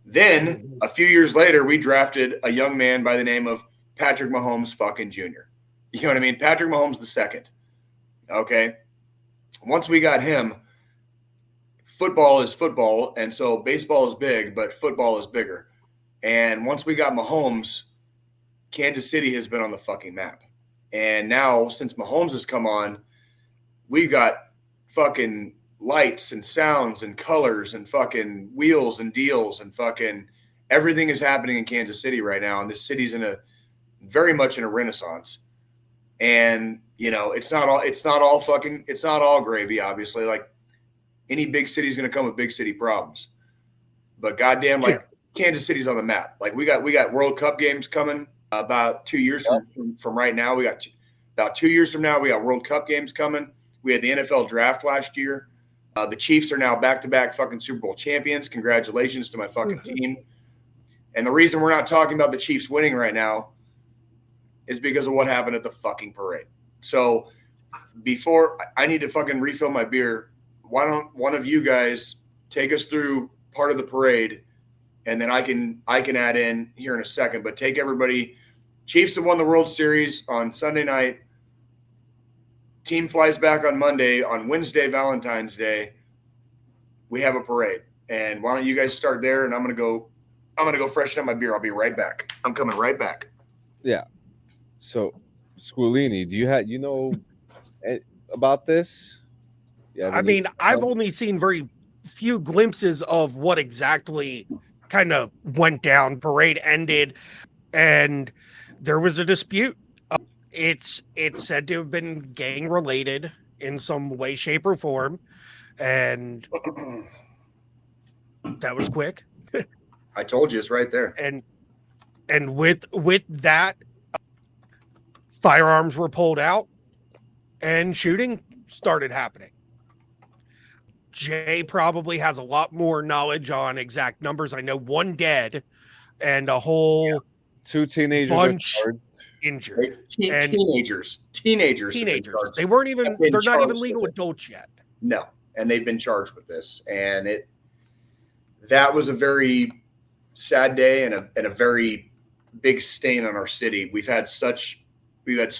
Then, a few years later, we drafted a young man by the name of Patrick Mahomes fucking Jr. You know what I mean? Patrick Mahomes the second. Okay? Once we got him, football is football, and so baseball is big, but football is bigger. And once we got Mahomes, Kansas City has been on the fucking map. And now, since Mahomes has come on, we've got fucking lights and sounds and colors and fucking wheels and deals and fucking everything is happening in Kansas City right now. And this city's very much in a renaissance. And, it's not all gravy, obviously. Like any big city is going to come with big city problems. But goddamn, Kansas City's on the map. We got World Cup games coming about 2 years from right now. We got about 2 years from now, we got World Cup games coming. We had the NFL draft last year. The Chiefs are now back-to-back fucking Super Bowl champions. Congratulations to my fucking team. And the reason we're not talking about the Chiefs winning right now is because of what happened at the fucking parade. So before I need to fucking refill my beer, why don't one of you guys take us through part of the parade, and then I can add in here in a second. But take everybody. Chiefs have won the World Series on Sunday night. Team flies back on Monday. On Wednesday, Valentine's Day, we have a parade. And why don't you guys start there? And I'm gonna go freshen up my beer. I'll be right back. I'm coming right back. Yeah. So, Squillini, do you know about this? I mean, I've only seen very few glimpses of what exactly kind of went down. Parade ended, and there was a dispute. It's said to have been gang related in some way, shape, or form, and that was quick. I told you it's right there. And with that, firearms were pulled out, and shooting started happening. Jay probably has a lot more knowledge on exact numbers. I know one dead and a whole 2 teenagers bunch injured. Teenagers. They weren't even. They're not even legal adults yet. No, and they've been charged with this, and that was a very sad day and a very big stain on our city. We've had so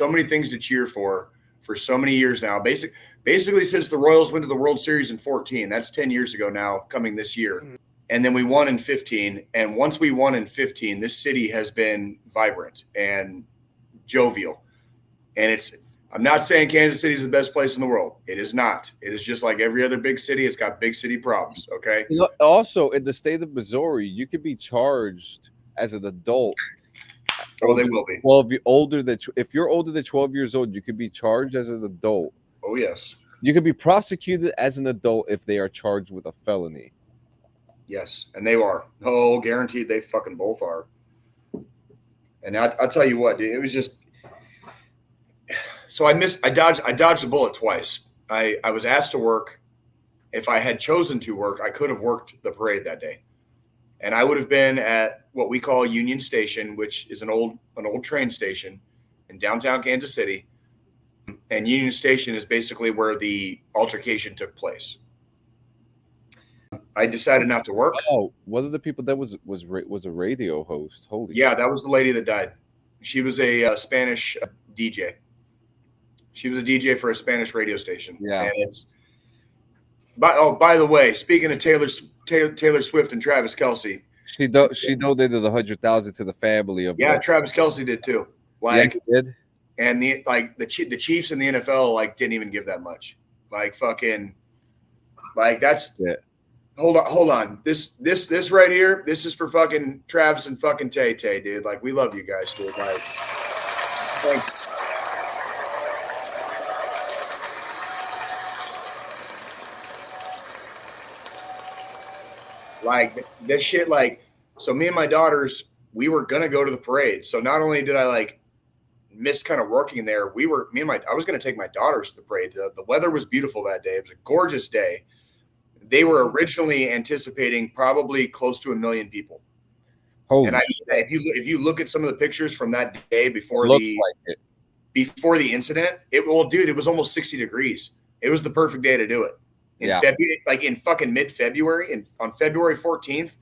many things to cheer for so many years now. Basically since the Royals went to the World Series in 2014. That's 10 years ago now, coming this year. And then we won in 2015. And once we won in 2015, this city has been vibrant and jovial. And I'm not saying Kansas City is the best place in the world. It is not. It is just like every other big city. It's got big city problems. Okay. You know, also, in the state of Missouri, you could be charged as an adult. Oh, they will be. Well, if you're older than 12 years old, you could be charged as an adult. Oh, yes. You could be prosecuted as an adult if they are charged with a felony. Yes, and they are. Oh, guaranteed they fucking both are. And I'll tell you what, dude, it was just so I dodged the bullet twice. I was asked to work. If I had chosen to work, I could have worked the parade that day. And I would have been at what we call Union Station, which is an old train station in downtown Kansas City. And Union Station is basically where the altercation took place. I decided not to work. Oh, one of the people that was a radio host. Holy yeah, that was the lady that died. She was a Spanish DJ. She was a DJ for a Spanish radio station. Yeah. And it's by the way, speaking of Taylor Swift and Travis Kelce, she donated $100,000 to the family of. Yeah, Travis Kelce did too. Like, yeah, he did. And the Chiefs and the NFL didn't even give that much. That's. Yeah. Hold on. This right here, this is for fucking Travis and fucking Tay, dude. Like, we love you guys, dude. Like, thank you. Like, this shit, so me and my daughters, we were gonna go to the parade. So not only did I miss kind of working there, I was gonna take my daughters to the parade. The weather was beautiful that day. It was a gorgeous day. They were originally anticipating probably close to 1 million people. Holy and if you look at some of the pictures from that day before the incident, it was almost 60 degrees. It was the perfect day to do it. February, in fucking mid-February, on February 14th,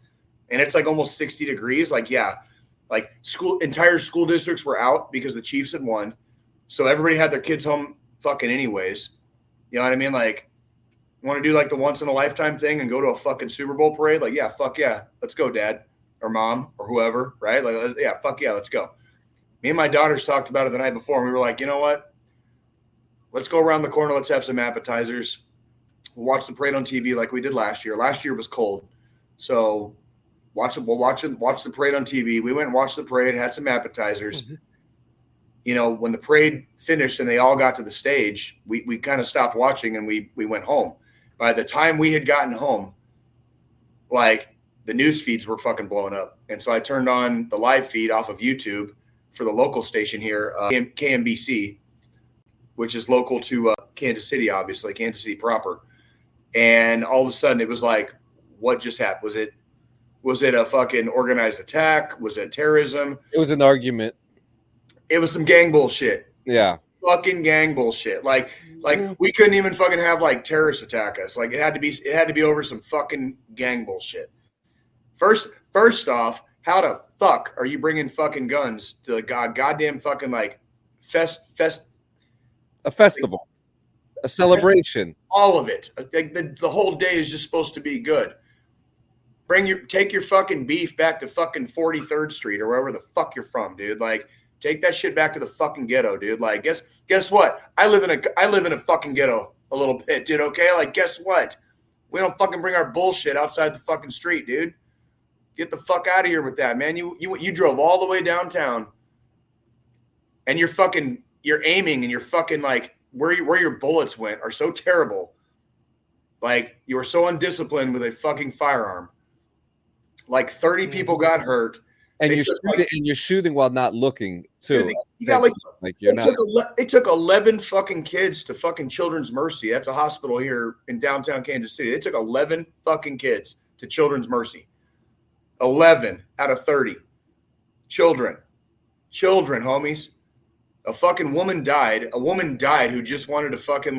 and it's almost 60 degrees. Entire school districts were out because the Chiefs had won, so everybody had their kids home fucking anyways. You know what I mean? Want to do the once in a lifetime thing and go to a fucking Super Bowl parade? Yeah, fuck yeah, let's go, Dad or Mom or whoever, right? Yeah, fuck yeah, let's go. Me and my daughters talked about it the night before, and we were like, you know what? Let's go around the corner. Let's have some appetizers. We'll watch the parade on TV like we did last year. Last year was cold, so watch the parade on TV. We went and watched the parade, had some appetizers. Mm-hmm. You know, when the parade finished and they all got to the stage, we kind of stopped watching and we went home. By the time we had gotten home, the news feeds were fucking blowing up. And so I turned on the live feed off of YouTube for the local station here, KMBC, which is local to Kansas City, obviously, Kansas City proper. And all of a sudden it was what just happened? Was it a fucking organized attack? Was it terrorism? It was an argument. It was some gang bullshit. Yeah. Fucking gang bullshit. We couldn't even fucking have terrorists attack us. It had to be over some fucking gang bullshit. First off, how the fuck are you bringing fucking guns to the goddamn fucking a festival, a celebration? All of it. The whole day is just supposed to be good. Take your fucking beef back to fucking 43rd Street or wherever the fuck you're from, dude. Take that shit back to the fucking ghetto, dude. Guess what? I live in a fucking ghetto a little bit, dude. Okay, guess what? We don't fucking bring our bullshit outside the fucking street, dude. Get the fuck out of here with that, man. You drove all the way downtown, and you're aiming, and you're fucking where your bullets went are so terrible. You were so undisciplined with a fucking firearm. 30 people got hurt. And you're shooting while not looking too. It took 11 fucking kids to fucking Children's Mercy. That's a hospital here in downtown Kansas City. They took 11 fucking kids to Children's Mercy. 11 out of 30 children, homies. A fucking woman died. A woman died who just wanted to fucking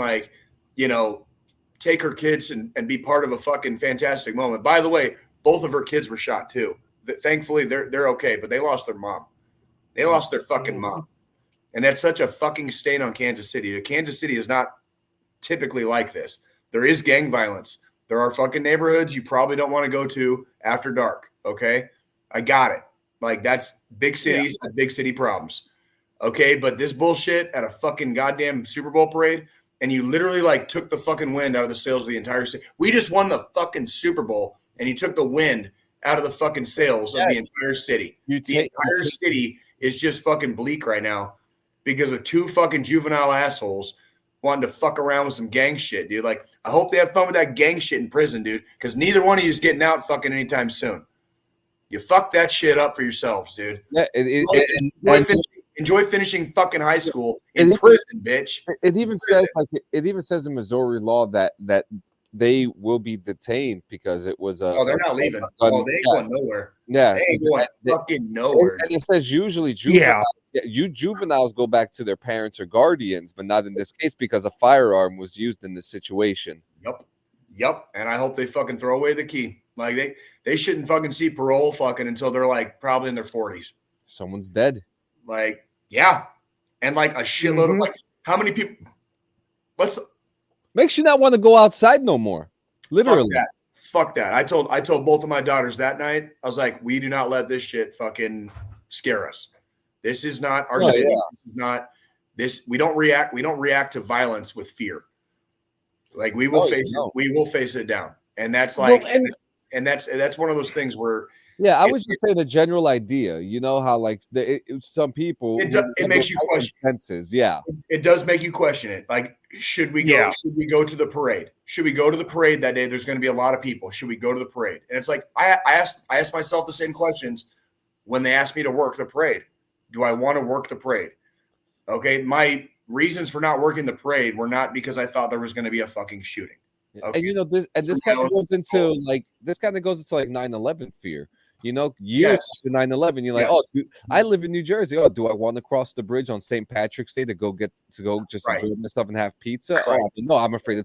take her kids and be part of a fucking fantastic moment. By the way, both of her kids were shot too. Thankfully, they're okay, but they lost their mom. They lost their fucking mom. And that's such a fucking stain on Kansas City. Kansas City is not typically like this. There is gang violence. There are fucking neighborhoods you probably don't want to go to after dark, okay? I got it. That's big cities, big city problems. Okay, but this bullshit at a fucking goddamn Super Bowl parade, and you literally like took the fucking wind out of the sails of the entire city. We just won the fucking Super Bowl, and you took the wind out of the fucking sails of the entire city. The entire city is just fucking bleak right now because of two fucking juvenile assholes wanting to fuck around with some gang shit, dude. Like, I hope they have fun with that gang shit in prison, dude, because neither one of you is getting out fucking anytime soon. You fuck that shit up for yourselves, dude. Yeah, enjoy finishing fucking high school in prison, bitch. It even says in Missouri law that they will be detained because it was a. Oh, they're not leaving. They ain't going nowhere. Yeah, they ain't going fucking nowhere. And it says usually juveniles go back to their parents or guardians, but not in this case because a firearm was used in this situation. Yep. And I hope they fucking throw away the key. Like they shouldn't fucking see parole fucking until they're like probably in their 40s. Someone's dead. Like, yeah. And like a shitload of like how many people makes you not want to go outside no more. Literally. Fuck that. I told both of my daughters that night, I was like, we do not let this shit fucking scare us. This is not our city. Yeah. This is not this. We don't react to violence with fear. Like we will face it. We will face it down. And that's like and that's one of those things where I was just saying the general idea. You know how like some people it makes you question senses. Yeah, it does make you question it. Like, should we go? Yeah. Should we go to the parade? Should we go to the parade that day? There's going to be a lot of people. Should we go to the parade? And it's like I asked myself the same questions when they asked me to work the parade. Do I want to work the parade? Okay, my reasons for not working the parade were not because I thought there was going to be a fucking shooting. Okay? And this kind of goes into like 9/11 fear. You know, years after 9/11, you're like, dude, I live in New Jersey. Oh, do I want to cross the bridge on St. Patrick's Day to go enjoy myself and have pizza? Right. Oh, no, I'm afraid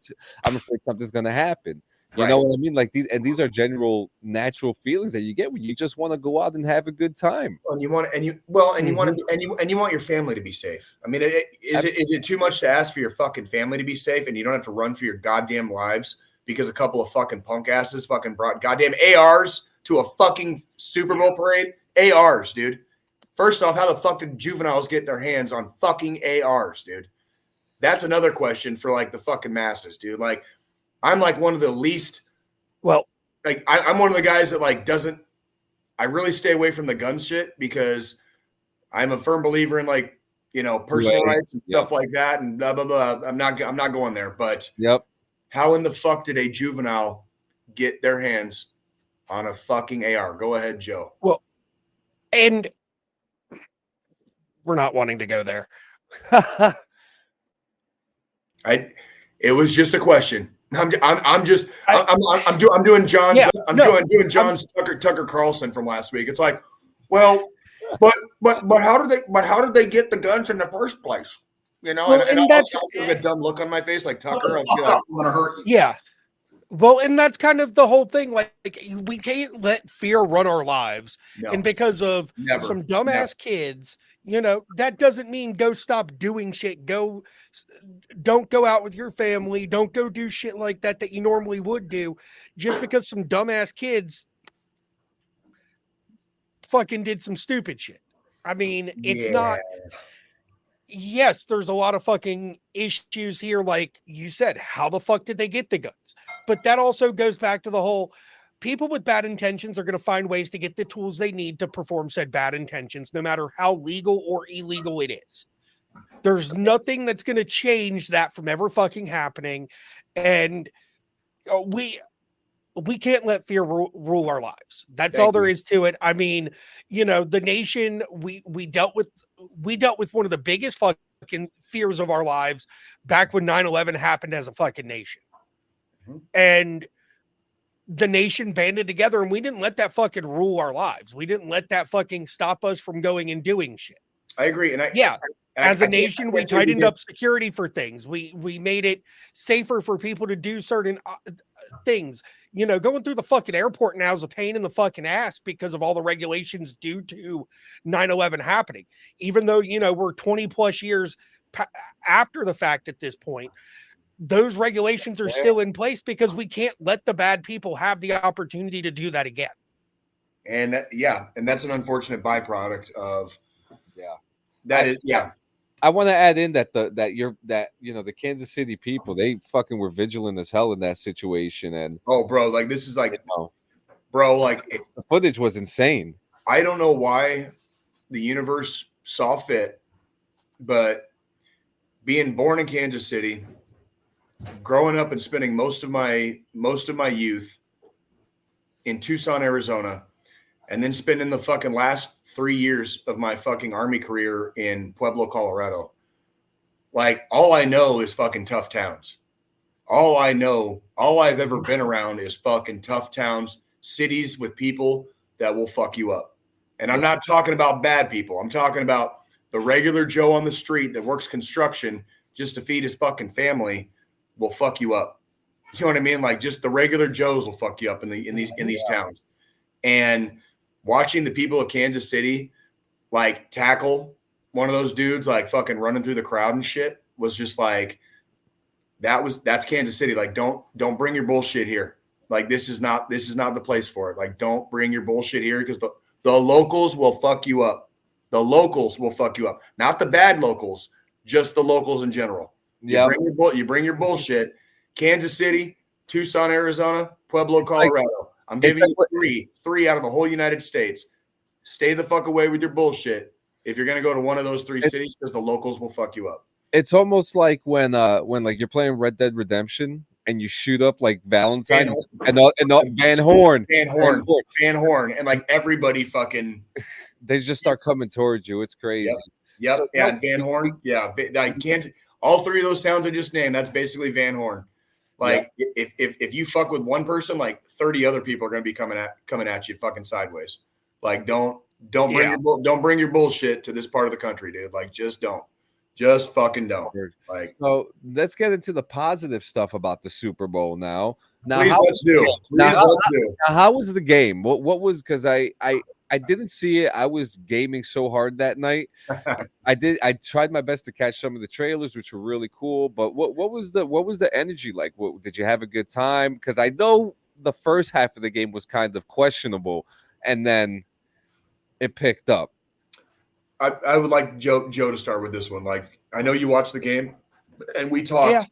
something's gonna happen. You know what I mean? Like these are general natural feelings that you get when you just want to go out and have a good time. And you want your family to be safe. I mean, is it too much to ask for your fucking family to be safe and you don't have to run for your goddamn lives because a couple of fucking punk asses fucking brought goddamn ARs to a fucking Super Bowl parade? ARs, dude. First off, how the fuck did juveniles get their hands on fucking ARs, dude? That's another question for like the fucking masses, dude. Like, I'm like one of the least, I'm one of the guys that like I really stay away from the gun shit because I'm a firm believer in like, you know, personal rights and stuff like that and blah, blah, blah. I'm not going there, but how in the fuck did a juvenile get their hands on a fucking AR? Go ahead, Joe. Well, and we're not wanting to go there. It was just a question. I'm doing John's. Yeah, doing John's Tucker Carlson from last week. It's like, well, but how did they get the guns in the first place? You know, and that's a dumb look on my face, like Tucker. I'm gonna hurt you. Yeah. Well, and that's kind of the whole thing. Like we can't let fear run our lives, and because of some dumbass kids. You know, that doesn't mean go stop doing shit. Don't go out with your family. Don't go do shit like that you normally would do just because some dumbass kids fucking did some stupid shit. I mean, it's not. Yes, there's a lot of fucking issues here. Like you said, how the fuck did they get the guns? But that also goes back to the whole people with bad intentions are going to find ways to get the tools they need to perform said bad intentions, no matter how legal or illegal it is. There's nothing that's going to change that from ever fucking happening. And we can't let fear rule our lives. That's all there is to it. I mean, you know, the nation, we dealt with one of the biggest fucking fears of our lives back when 9/11 happened as a fucking nation. And the nation banded together and we didn't let that fucking rule our lives. We didn't let that fucking stop us from going and doing shit. I agree. And as a nation, we tightened up security for things. We made it safer for people to do certain things. You know, going through the fucking airport now is a pain in the fucking ass because of all the regulations due to 9/11 happening. Even though, you know, we're 20 plus years after the fact at this point, those regulations are still in place because we can't let the bad people have the opportunity to do that again. And and that's an unfortunate byproduct of That is, yeah. I want to add in that the Kansas City people, they fucking were vigilant as hell in that situation, and Oh, bro, like this is like, you know, bro, like the footage was insane. I don't know why the universe saw fit, but being born in Kansas City, growing up and spending most of my youth in Tucson, Arizona, and then spending the fucking last 3 years of my fucking Army career in Pueblo, Colorado. Like, all I know is fucking tough towns. All I've ever been around is fucking tough towns, cities with people that will fuck you up. And I'm not talking about bad people. I'm talking about the regular Joe on the street that works construction just to feed his fucking family will fuck you up. You know what I mean? Like, just the regular Joes will fuck you up in these towns. And watching the people of Kansas City like tackle one of those dudes like fucking running through the crowd and shit was just like, that's Kansas City. Like, don't bring your bullshit here. Like, this is not the place for it. Like, don't bring your bullshit here, because the locals will fuck you up. The locals will fuck you up. Not the bad locals, just the locals in general. Yeah. You bring your bullshit. Kansas City, Tucson, Arizona, Pueblo, Colorado. I'm giving you three out of the whole United States. Stay the fuck away with your bullshit if you're going to go to one of those three cities, because the locals will fuck you up. It's almost like when like you're playing Red Dead Redemption and you shoot up like Valentine and Van Horn, and like everybody fucking they just start coming towards you. It's crazy. Yep. So, yeah, Van Horn. Yeah, I can't. All three of those towns I just named, that's basically Van Horn. Like, if you fuck with one person, like 30 other people are going to be coming at you fucking sideways. Like, don't bring your bullshit to this part of the country, dude. Like, just fucking don't. Like, so let's get into the positive stuff about the Super Bowl now. Let's do. How was the game? What was, because I didn't see it. I was gaming so hard that night. I tried my best to catch some of the trailers, which were really cool. But what was the energy like? Did you have a good time? Because I know the first half of the game was kind of questionable, and then it picked up. I would like Joe to start with this one. Like, I know you watched the game, and we talked. Yeah.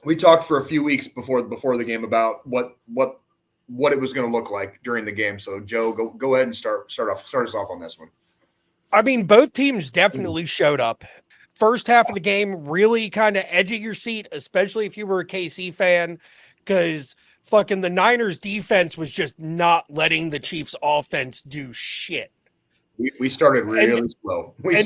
We talked for a few weeks before the game about what it was going to look like during the game. So, Joe, go ahead and start us off on this one. I mean, both teams definitely showed up. First half of the game, really kind of edge of your seat, especially if you were a KC fan, because fucking the Niners defense was just not letting the Chiefs offense do shit. We started really slow. Really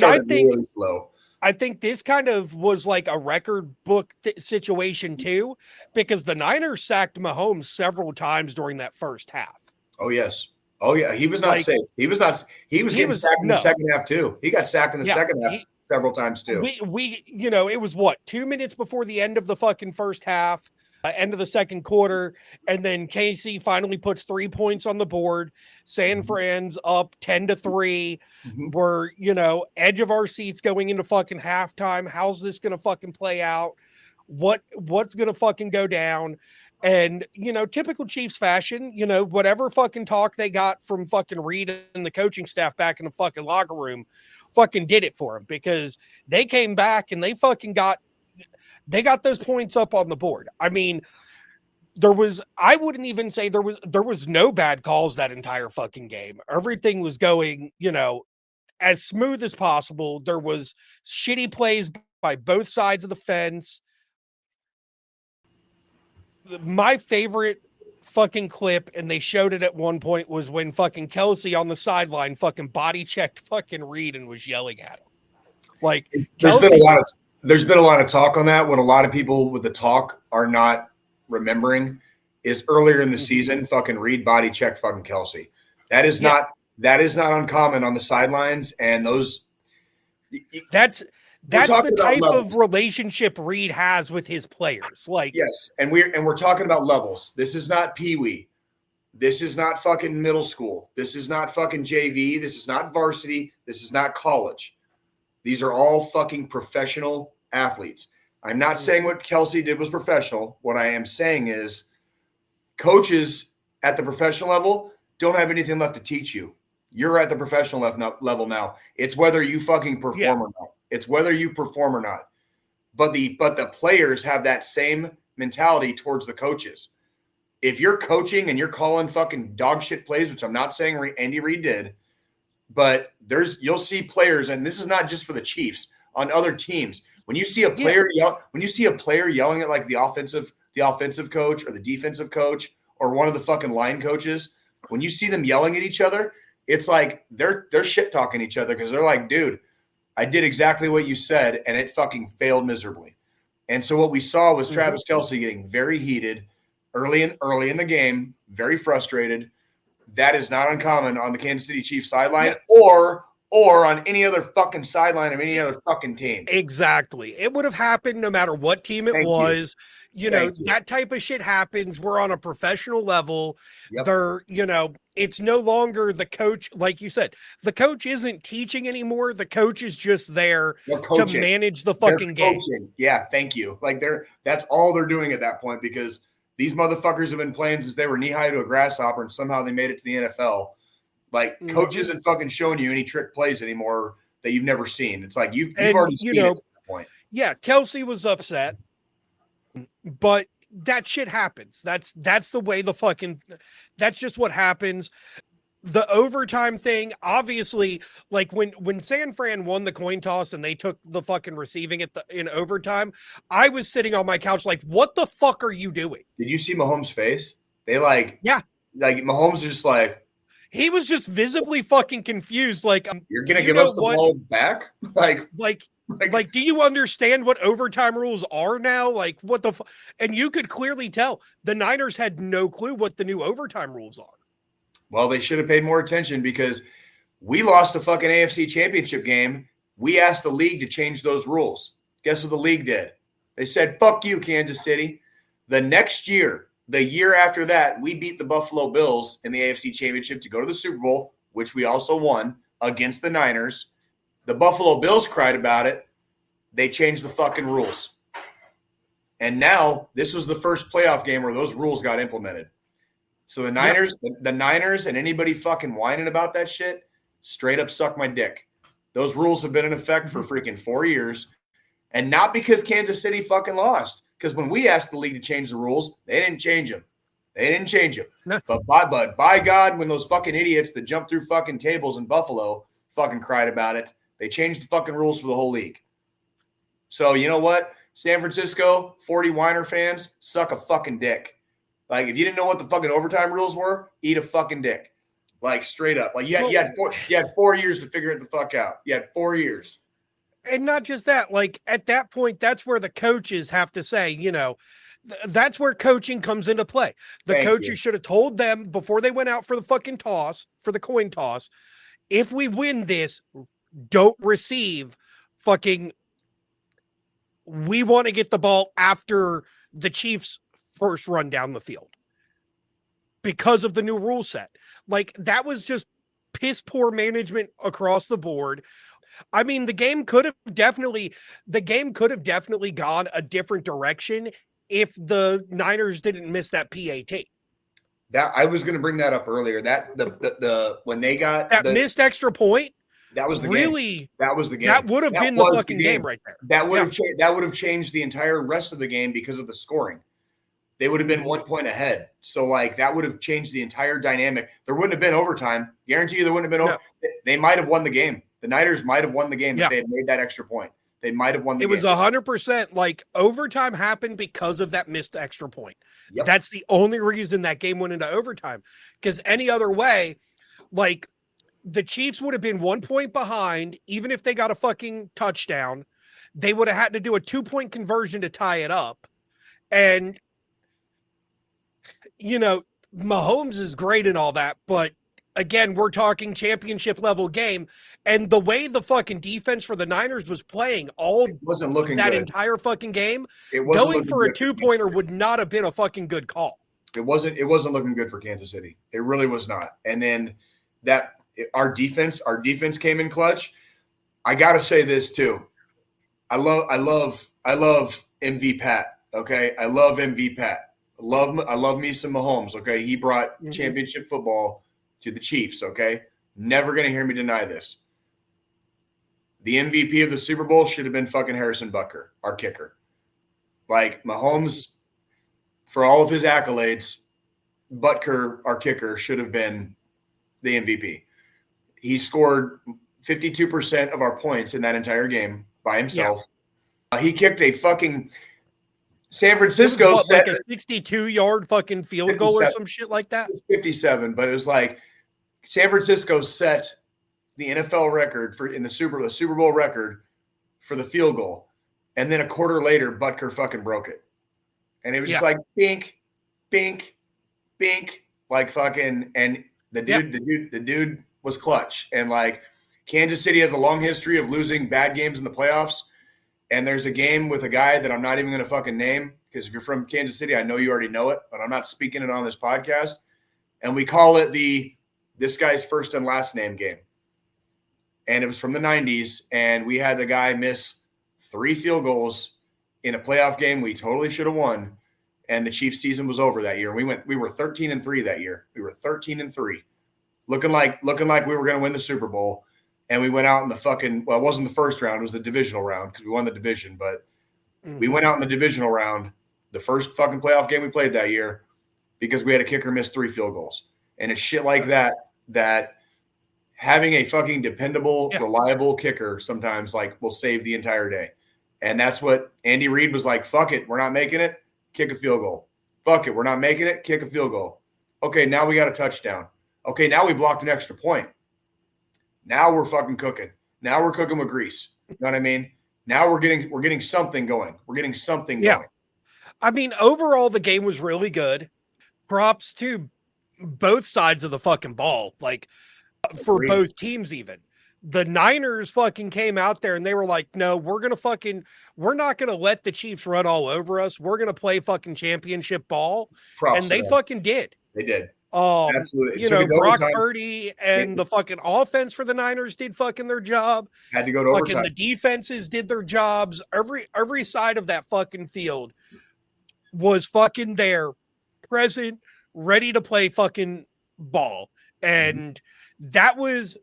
slow. I think this kind of was like a record book situation too, because the Niners sacked Mahomes several times during that first half. Oh, yes. Oh, yeah. He was not safe. He was getting sacked in the second half too. He got sacked in the second half several times too. We it was 2 minutes before the end of the fucking first half. End of the second quarter, and then KC finally puts 3 points on the board. San Fran's up 10-3. We're, edge of our seats going into fucking halftime. How's this gonna fucking play out? What's gonna fucking go down? And typical Chiefs fashion, whatever fucking talk they got from fucking Reed and the coaching staff back in the fucking locker room, fucking did it for them, because they came back and they fucking got those points up on the board. I mean, I wouldn't even say there was no bad calls that entire fucking game. Everything was going, as smooth as possible. There was shitty plays by both sides of the fence. My favorite fucking clip, and they showed it at one point, was when fucking Kelsey on the sideline fucking body checked fucking Reed and was yelling at him. Like, there's been a lot of talk on that. What a lot of people with the talk are not remembering is earlier in the season, fucking Reed body checked fucking Kelsey. That is not uncommon on the sidelines. And that's the type of relationship Reed has with his players. Like, yes. And we're talking about levels. This is not Pee-wee. This is not fucking middle school. This is not fucking JV. This is not varsity. This is not college. These are all fucking professional athletes. I'm not saying what Kelsey did was professional. What I am saying is coaches at the professional level don't have anything left to teach you. You're at the professional level now. It's whether you fucking perform or not. It's whether you perform or not. But the players have that same mentality towards the coaches. If you're coaching and you're calling fucking dog shit plays, which I'm not saying Andy Reid did, but you'll see players, and this is not just for the Chiefs, on other teams. When you see a player yelling at like the offensive coach or the defensive coach or one of the fucking line coaches, when you see them yelling at each other, it's like they're shit talking each other because they're like, dude, I did exactly what you said, and it fucking failed miserably. And so what we saw was Travis Kelce getting very heated early in the game, very frustrated. That is not uncommon on the Kansas City Chiefs sideline or on any other fucking sideline of any other fucking team. Exactly. It would have happened no matter what team it was. You know, that type of shit happens. We're on a professional level. They're, it's no longer the coach. Like you said, the coach isn't teaching anymore. The coach is just there to manage the fucking game. Yeah, thank you. Like that's all they're doing at that point because these motherfuckers have been playing since they were knee-high to a grasshopper and somehow they made it to the NFL. Like, coach isn't fucking showing you any trick plays anymore that you've never seen. It's like you've already seen it at that point. Yeah, Kelce was upset, but that shit happens. That's the way that's just what happens. The overtime thing, obviously, like when San Fran won the coin toss and they took the fucking receiving in overtime, I was sitting on my couch like, what the fuck are you doing? Did you see Mahomes' face? Like Mahomes is just like, he was just visibly fucking confused. Like, you're gonna give us the ball back? Like, do you understand what overtime rules are now? Like, what the fuck? And you could clearly tell the Niners had no clue what the new overtime rules are. Well, they should have paid more attention because we lost a fucking AFC championship game. We asked the league to change those rules. Guess what the league did? They said, fuck you, Kansas City. The next year, the year after that, we beat the Buffalo Bills in the AFC championship to go to the Super Bowl, which we also won against the Niners. The Buffalo Bills cried about it. They changed the fucking rules. And now this was the first playoff game where those rules got implemented. So the Niners and anybody fucking whining about that shit, straight up suck my dick. Those rules have been in effect for freaking 4 years. And not because Kansas City fucking lost. Because when we asked the league to change the rules, they didn't change them. No. But by God, when those fucking idiots that jumped through fucking tables in Buffalo fucking cried about it, they changed the fucking rules for the whole league. So you know what? San Francisco, 40 whiner fans, suck a fucking dick. Like, if you didn't know what the fucking overtime rules were, eat a fucking dick. Like, straight up. Like, you had 4 years to figure it the fuck out. You had 4 years. And not just that, like, at that point, that's where the coaches have to say, that's where coaching comes into play. The coaches should have told them before they went out for the fucking toss, for the coin toss, if we win this, don't receive fucking, we want to get the ball after the Chiefs first run down the field because of the new rule set. Like, that was just piss poor management across the board. I mean, the game could have definitely gone a different direction if the Niners didn't miss that PAT. That I was going to bring that up earlier. That the when they got that missed extra point, that was the really game. That was the game. That would have been the fucking game right there. That would have changed the entire rest of the game because of the scoring. They would have been 1 point ahead. So, like, that would have changed the entire dynamic. There wouldn't have been overtime. Guarantee you there wouldn't have been They might have won the game. The Niners might have won the game if they had made that extra point. They might have won the game. It was 100%. Like, overtime happened because of that missed extra point. Yep. That's the only reason that game went into overtime. Because any other way, like, the Chiefs would have been 1 point behind, even if they got a fucking touchdown. They would have had to do a 2-point conversion to tie it up. And Mahomes is great and all that, but again, we're talking championship level game. And the way the fucking defense for the Niners was playing wasn't looking that good. Entire fucking game, going for a 2-pointer would not have been a fucking good call. It wasn't looking good for Kansas City. It really was not. And then our defense came in clutch. I got to say this too. I love MV Pat. Okay. I love MV Pat. I love me some Mahomes. Okay. He brought championship football to the Chiefs. Okay. Never going to hear me deny this. The MVP of the Super Bowl should have been fucking Harrison Butker, our kicker. Like Mahomes, for all of his accolades, Butker, our kicker, should have been the MVP. He scored 52% of our points in that entire game by himself. Yeah. He kicked a fucking San Francisco set like a 62-yard fucking field goal or some shit like that. 57, but it was like San Francisco set the NFL record the Super Bowl record for the field goal, and then a quarter later, Butker fucking broke it, and it was just like bink, bink, bink, like fucking, and the dude was clutch, and like Kansas City has a long history of losing bad games in the playoffs, and there's a game with a guy that I'm not even going to fucking name because if you're from Kansas City, I know you already know it, but I'm not speaking it on this podcast, and we call it this guy's first and last name game. And it was from the 90s, and we had the guy miss 3 field goals in a playoff game we totally should have won, and the Chiefs season was over that year. We were 13-3 that year. We were 13-3, looking like we were going to win the Super Bowl, and we went out in the fucking, well, it wasn't the first round, it was the divisional round because we won the division, but we went out in the divisional round, the first fucking playoff game we played that year, because we had a kicker miss 3 field goals. And it's shit like that having a fucking dependable, reliable kicker sometimes like will save the entire day. And that's what Andy Reid was like, fuck it, we're not making it, kick a field goal. Fuck it, we're not making it, kick a field goal. Okay, now we got a touchdown. Okay, now we blocked an extra point. Now we're fucking cooking. Now we're cooking with grease. You know what I mean? Now we're getting something going. We're getting something going. I mean, overall, the game was really good. Props to both sides of the fucking ball. Like, for both teams, even the Niners fucking came out there and they were like, no, we're not going to let the Chiefs run all over us. We're going to play fucking championship ball. And they fucking did. They did. Absolutely. You know, Brock Purdy and the fucking offense for the Niners did fucking their job. Had to go to overtime. The defenses did their jobs. Every side of that fucking field was fucking there, present, ready to play fucking ball. And that was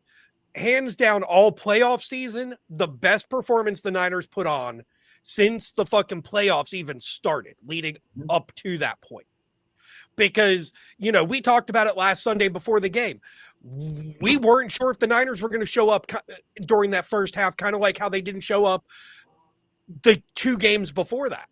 hands down all playoff season, the best performance the Niners put on since the fucking playoffs even started, leading up to that point. Because, you know, we talked about it last Sunday before the game. We weren't sure if the Niners were going to show up during that first half, kind of like how they didn't show up the 2 games before that.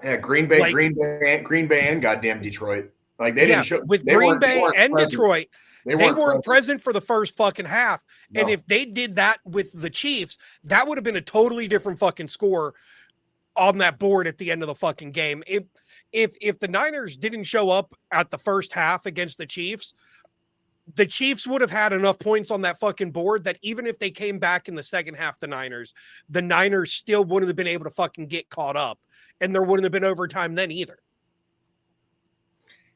Yeah, Green Bay and goddamn Detroit. Like they didn't show with Green Bay and Detroit. They weren't present for the first fucking half. No. And if they did that with the Chiefs, that would have been a totally different fucking score on that board at the end of the fucking game. If the Niners didn't show up at the first half against the Chiefs would have had enough points on that fucking board that even if they came back in the second half, the Niners still wouldn't have been able to fucking get caught up. And there wouldn't have been overtime then either.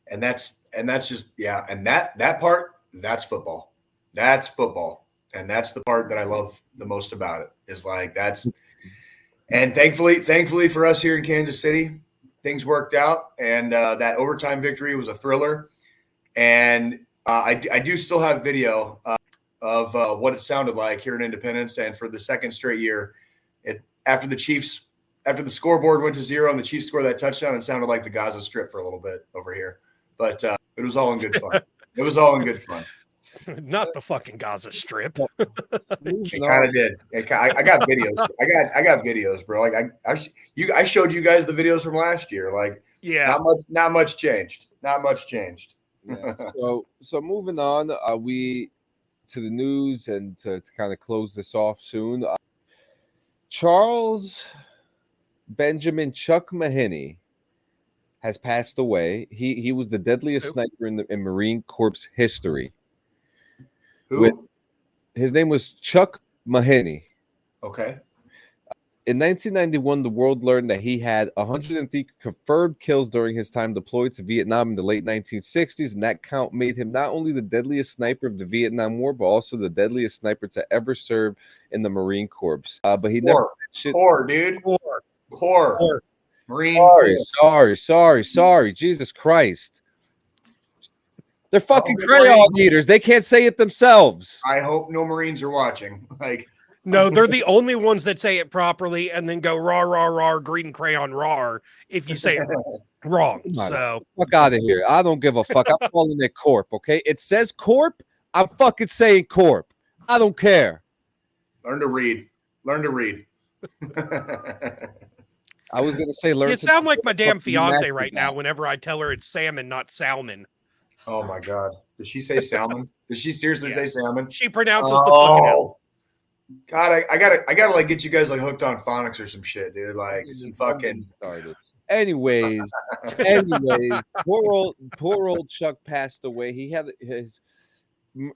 And that's just, and that part, that's football. That's football. And that's the part that I love the most about it is like and thankfully for us here in Kansas City, things worked out. And that overtime victory was a thriller. And I do still have video of what it sounded like here in Independence. And for the second straight year, after the scoreboard went to 0 and the Chiefs scored that touchdown, it sounded like the Gaza Strip for a little bit over here. But it was all in good fun. It was all in good fun. Not the fucking Gaza Strip. It kind of did. I got videos. I got videos, bro. Like I showed you guys the videos from last year. Like, not much changed. Not much changed. Yeah. So moving on, we to the news and to kind of close this off soon. Charles Benjamin Chuck Mahiney has passed away. He was the deadliest sniper in Marine Corps history. Who? His name was Chuck Mahiney. Okay. In 1991, the world learned that he had 103 confirmed kills during his time deployed to Vietnam in the late 1960s, and that count made him not only the deadliest sniper of the Vietnam War, but also the deadliest sniper to ever serve in the Marine Corps. But he never shit. Poor. Marine. Sorry. Jesus Christ. They're fucking Oh, crayon Marines. eaters. They can't say it themselves. I hope no Marines are watching. Like, No, they're the only ones that say it properly and then go raw, raw, raw, green crayon, raw if you say it wrong. Come on. So Fuck out of here. I don't give a fuck. I'm calling it corp, okay? It says corp. I'm fucking saying corp. I don't care. learn to read. Learn to read. I was gonna say learn. you to sound like my damn fucking fiance master right that. now whenever I tell her it's salmon, not salmon. Oh my God. Did she say salmon? Did she seriously say salmon? She pronounces the fucking hell. God, I gotta like get you guys like hooked on phonics or some shit, dude. Like some fucking started. Anyways, poor old Chuck passed away. He had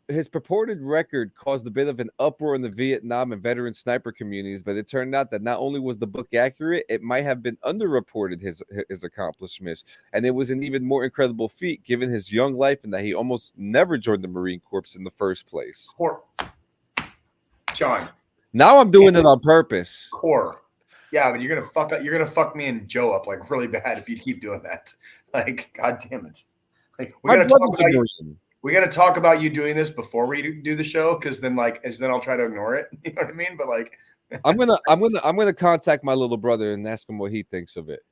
his purported record caused a bit of an uproar in the Vietnam and veteran sniper communities, but it turned out that not only was the book accurate, it might have been underreported his accomplishments, and it was an even more incredible feat given his young life and that he almost never joined the Marine Corps in the first place. core. John. Now I'm doing it on purpose. Core. Yeah, but you're gonna fuck me and Joe up like really bad if you keep doing that. Like, God damn it. Like we gotta talk about you doing this before we do the show, because then I'll try to ignore it. You know what I mean? But like I'm gonna contact my little brother and ask him what he thinks of it.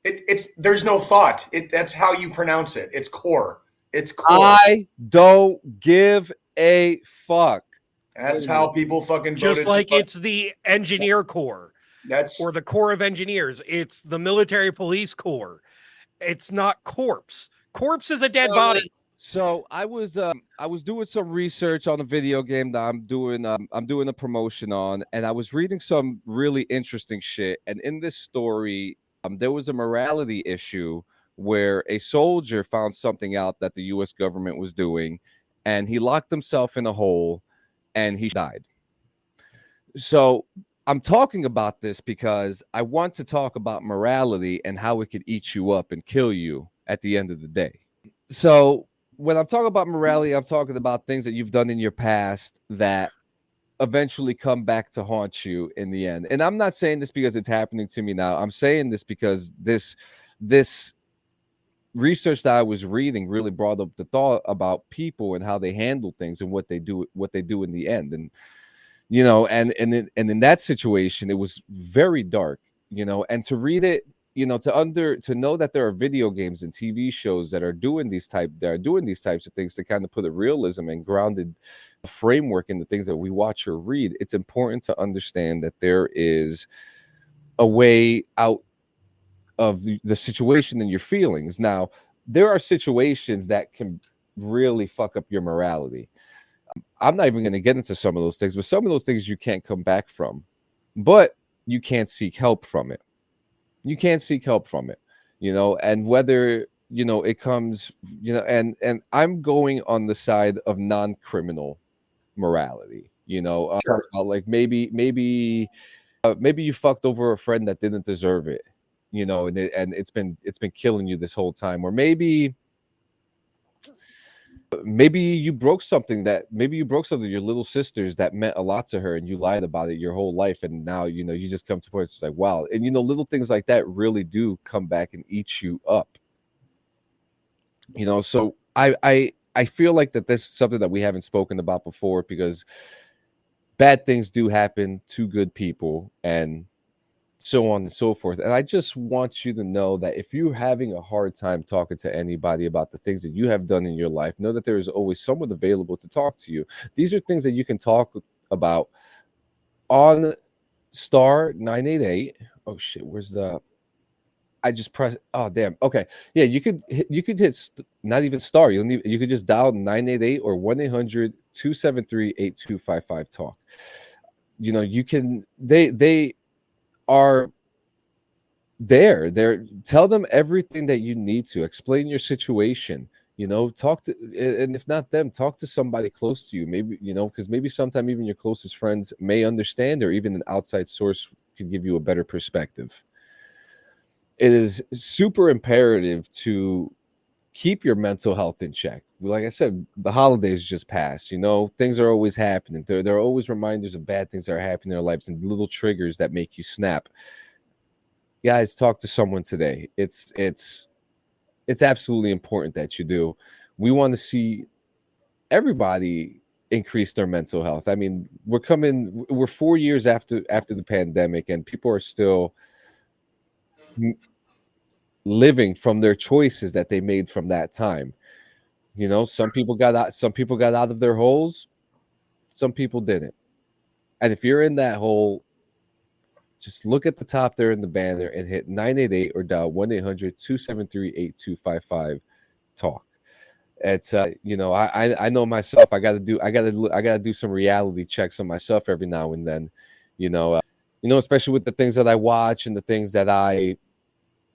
it's there's no thought. That's how you pronounce it. It's core. It's core. I don't give a fuck. That's how people fucking Just voted like it's the engineer corps. That's or the Corps of Engineers. It's the military police corps. It's not corpse. Corpse is a dead body. So I was doing some research on a video game that I'm doing a promotion on, and I was reading some really interesting shit. And in this story, there was a morality issue where a soldier found something out that the U.S. government was doing, and he locked himself in a hole, and he died. So I'm talking about this because I want to talk about morality and how it could eat you up and kill you at the end of the day. So when I'm talking about morality, I'm talking about things that you've done in your past that eventually come back to haunt you in the end. And I'm not saying this because it's happening to me now. I'm saying this because this research that I was reading really brought up the thought about people and how they handle things and what they do in the end. And you know, and in that situation, it was very dark, you know, and to read it, you know, to know that there are video games and TV shows that are doing these types of things to kind of put a realism and grounded framework in the things that we watch or read. It's important to understand that there is a way out of the situation and your feelings. Now, there are situations that can really fuck up your morality. I'm not even going to get into some of those things, but some of those things you can't come back from, but you can't seek help from it. You can't seek help from it, you know, and whether, you know, it comes, you know, and I'm going on the side of non-criminal morality, you know, like maybe you fucked over a friend that didn't deserve it, you know, and it's been killing you this whole time, or maybe you broke something to your little sister's that meant a lot to her, and you lied about it your whole life, and now, you know, you just come to a point it's like, wow. And you know, little things like that really do come back and eat you up, you know. So I feel like that this is something that we haven't spoken about before, because bad things do happen to good people and so on and so forth. And I just want you to know that if you're having a hard time talking to anybody about the things that you have done in your life, know that there is always someone available to talk to you. These are things that you can talk about on star 988. Oh shit, where's the? I just press. Oh damn. Okay, yeah, you could hit not even star. You could just dial 988 or 1-800-273-8255 talk. You know, you can. They are there. Tell them everything that you need to. Explain your situation, you know, and if not them, talk to somebody close to you, maybe, you know, because maybe sometime even your closest friends may understand, or even an outside source could give you a better perspective. It is super imperative to keep your mental health in check. Like I said, the holidays just passed, you know, things are always happening. There are always reminders of bad things that are happening in our lives and little triggers that make you snap. Guys, talk to someone today. It's absolutely important that you do. we want to see everybody increase their mental health. I mean, we're 4 years after the pandemic, and people are still living from their choices that they made from that time. You know, some people got out of their holes, some people didn't. And if you're in that hole, just look at the top there in the banner and hit 988 or dial 1-800-273-8255 talk. It's you know, I know myself, I got to do some reality checks on myself every now and then, you know, especially with the things that I watch and the things that I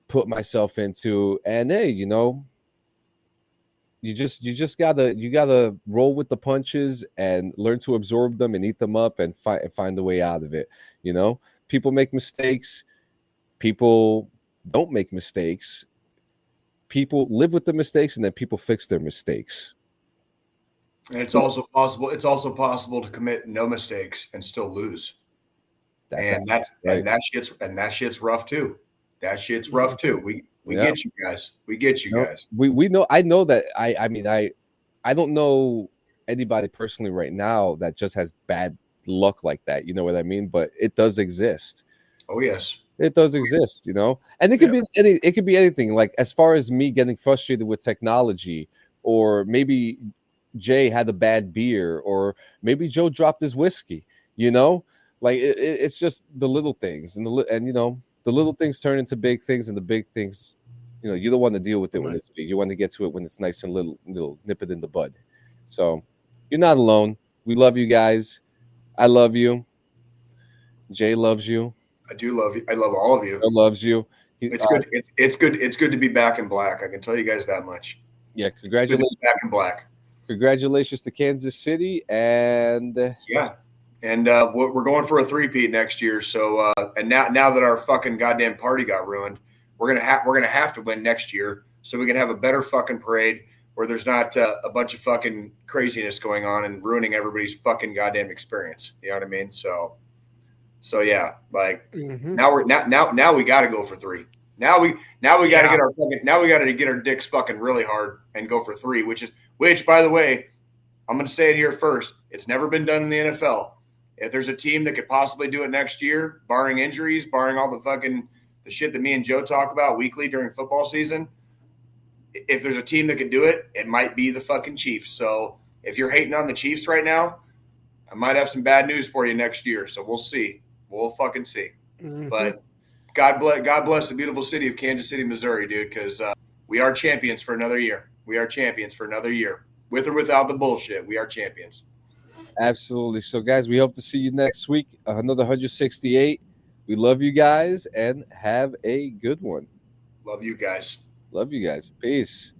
put myself into. And hey, you know, you just gotta roll with the punches and learn to absorb them and eat them up and find a way out of it. You know, people make mistakes, people don't make mistakes, people live with the mistakes, and then people fix their mistakes. And it's also possible to commit no mistakes and still lose. That shit's rough too. That shit's rough too. We get you guys. We get you guys. We know. I know that. I mean, I don't know anybody personally right now that just has bad luck like that. You know what I mean? But it does exist. Oh yes, it does exist. You know, and it could be anything. Like as far as me getting frustrated with technology, or maybe Jay had a bad beer, or maybe Joe dropped his whiskey. You know, like it's just the little things, and you know. The little things turn into big things, and the big things, you know, you don't want to deal with it when it's big. You want to get to it when it's nice and little, nip it in the bud. So you're not alone. We love you guys. I love you. Jay loves you. I do love you. I love all of you. Joe loves you. It's good. It's good. It's good to be back in black. I can tell you guys that much. Yeah, congratulations. Back in black. Congratulations to Kansas City, and yeah. And we're going for a three-peat next year. So and now that our fucking goddamn party got ruined, we're gonna have to win next year so we can have a better fucking parade where there's not a bunch of fucking craziness going on and ruining everybody's fucking goddamn experience. You know what I mean? So yeah, like now we got to go for three. Now we got to get our dicks fucking really hard and go for three, which by the way, I'm gonna say it here first. It's never been done in the NFL. If there's a team that could possibly do it next year, barring injuries, barring all the shit that me and Joe talk about weekly during football season, if there's a team that could do it, it might be the fucking Chiefs. So if you're hating on the Chiefs right now, I might have some bad news for you next year. So we'll see. We'll fucking see. But God bless the beautiful city of Kansas City, Missouri, dude, because we are champions for another year. We are champions for another year. With or without the bullshit, we are champions. Absolutely. So, guys, we hope to see you next week. Another 168. We love you guys and have a good one. Love you guys. Love you guys. Peace.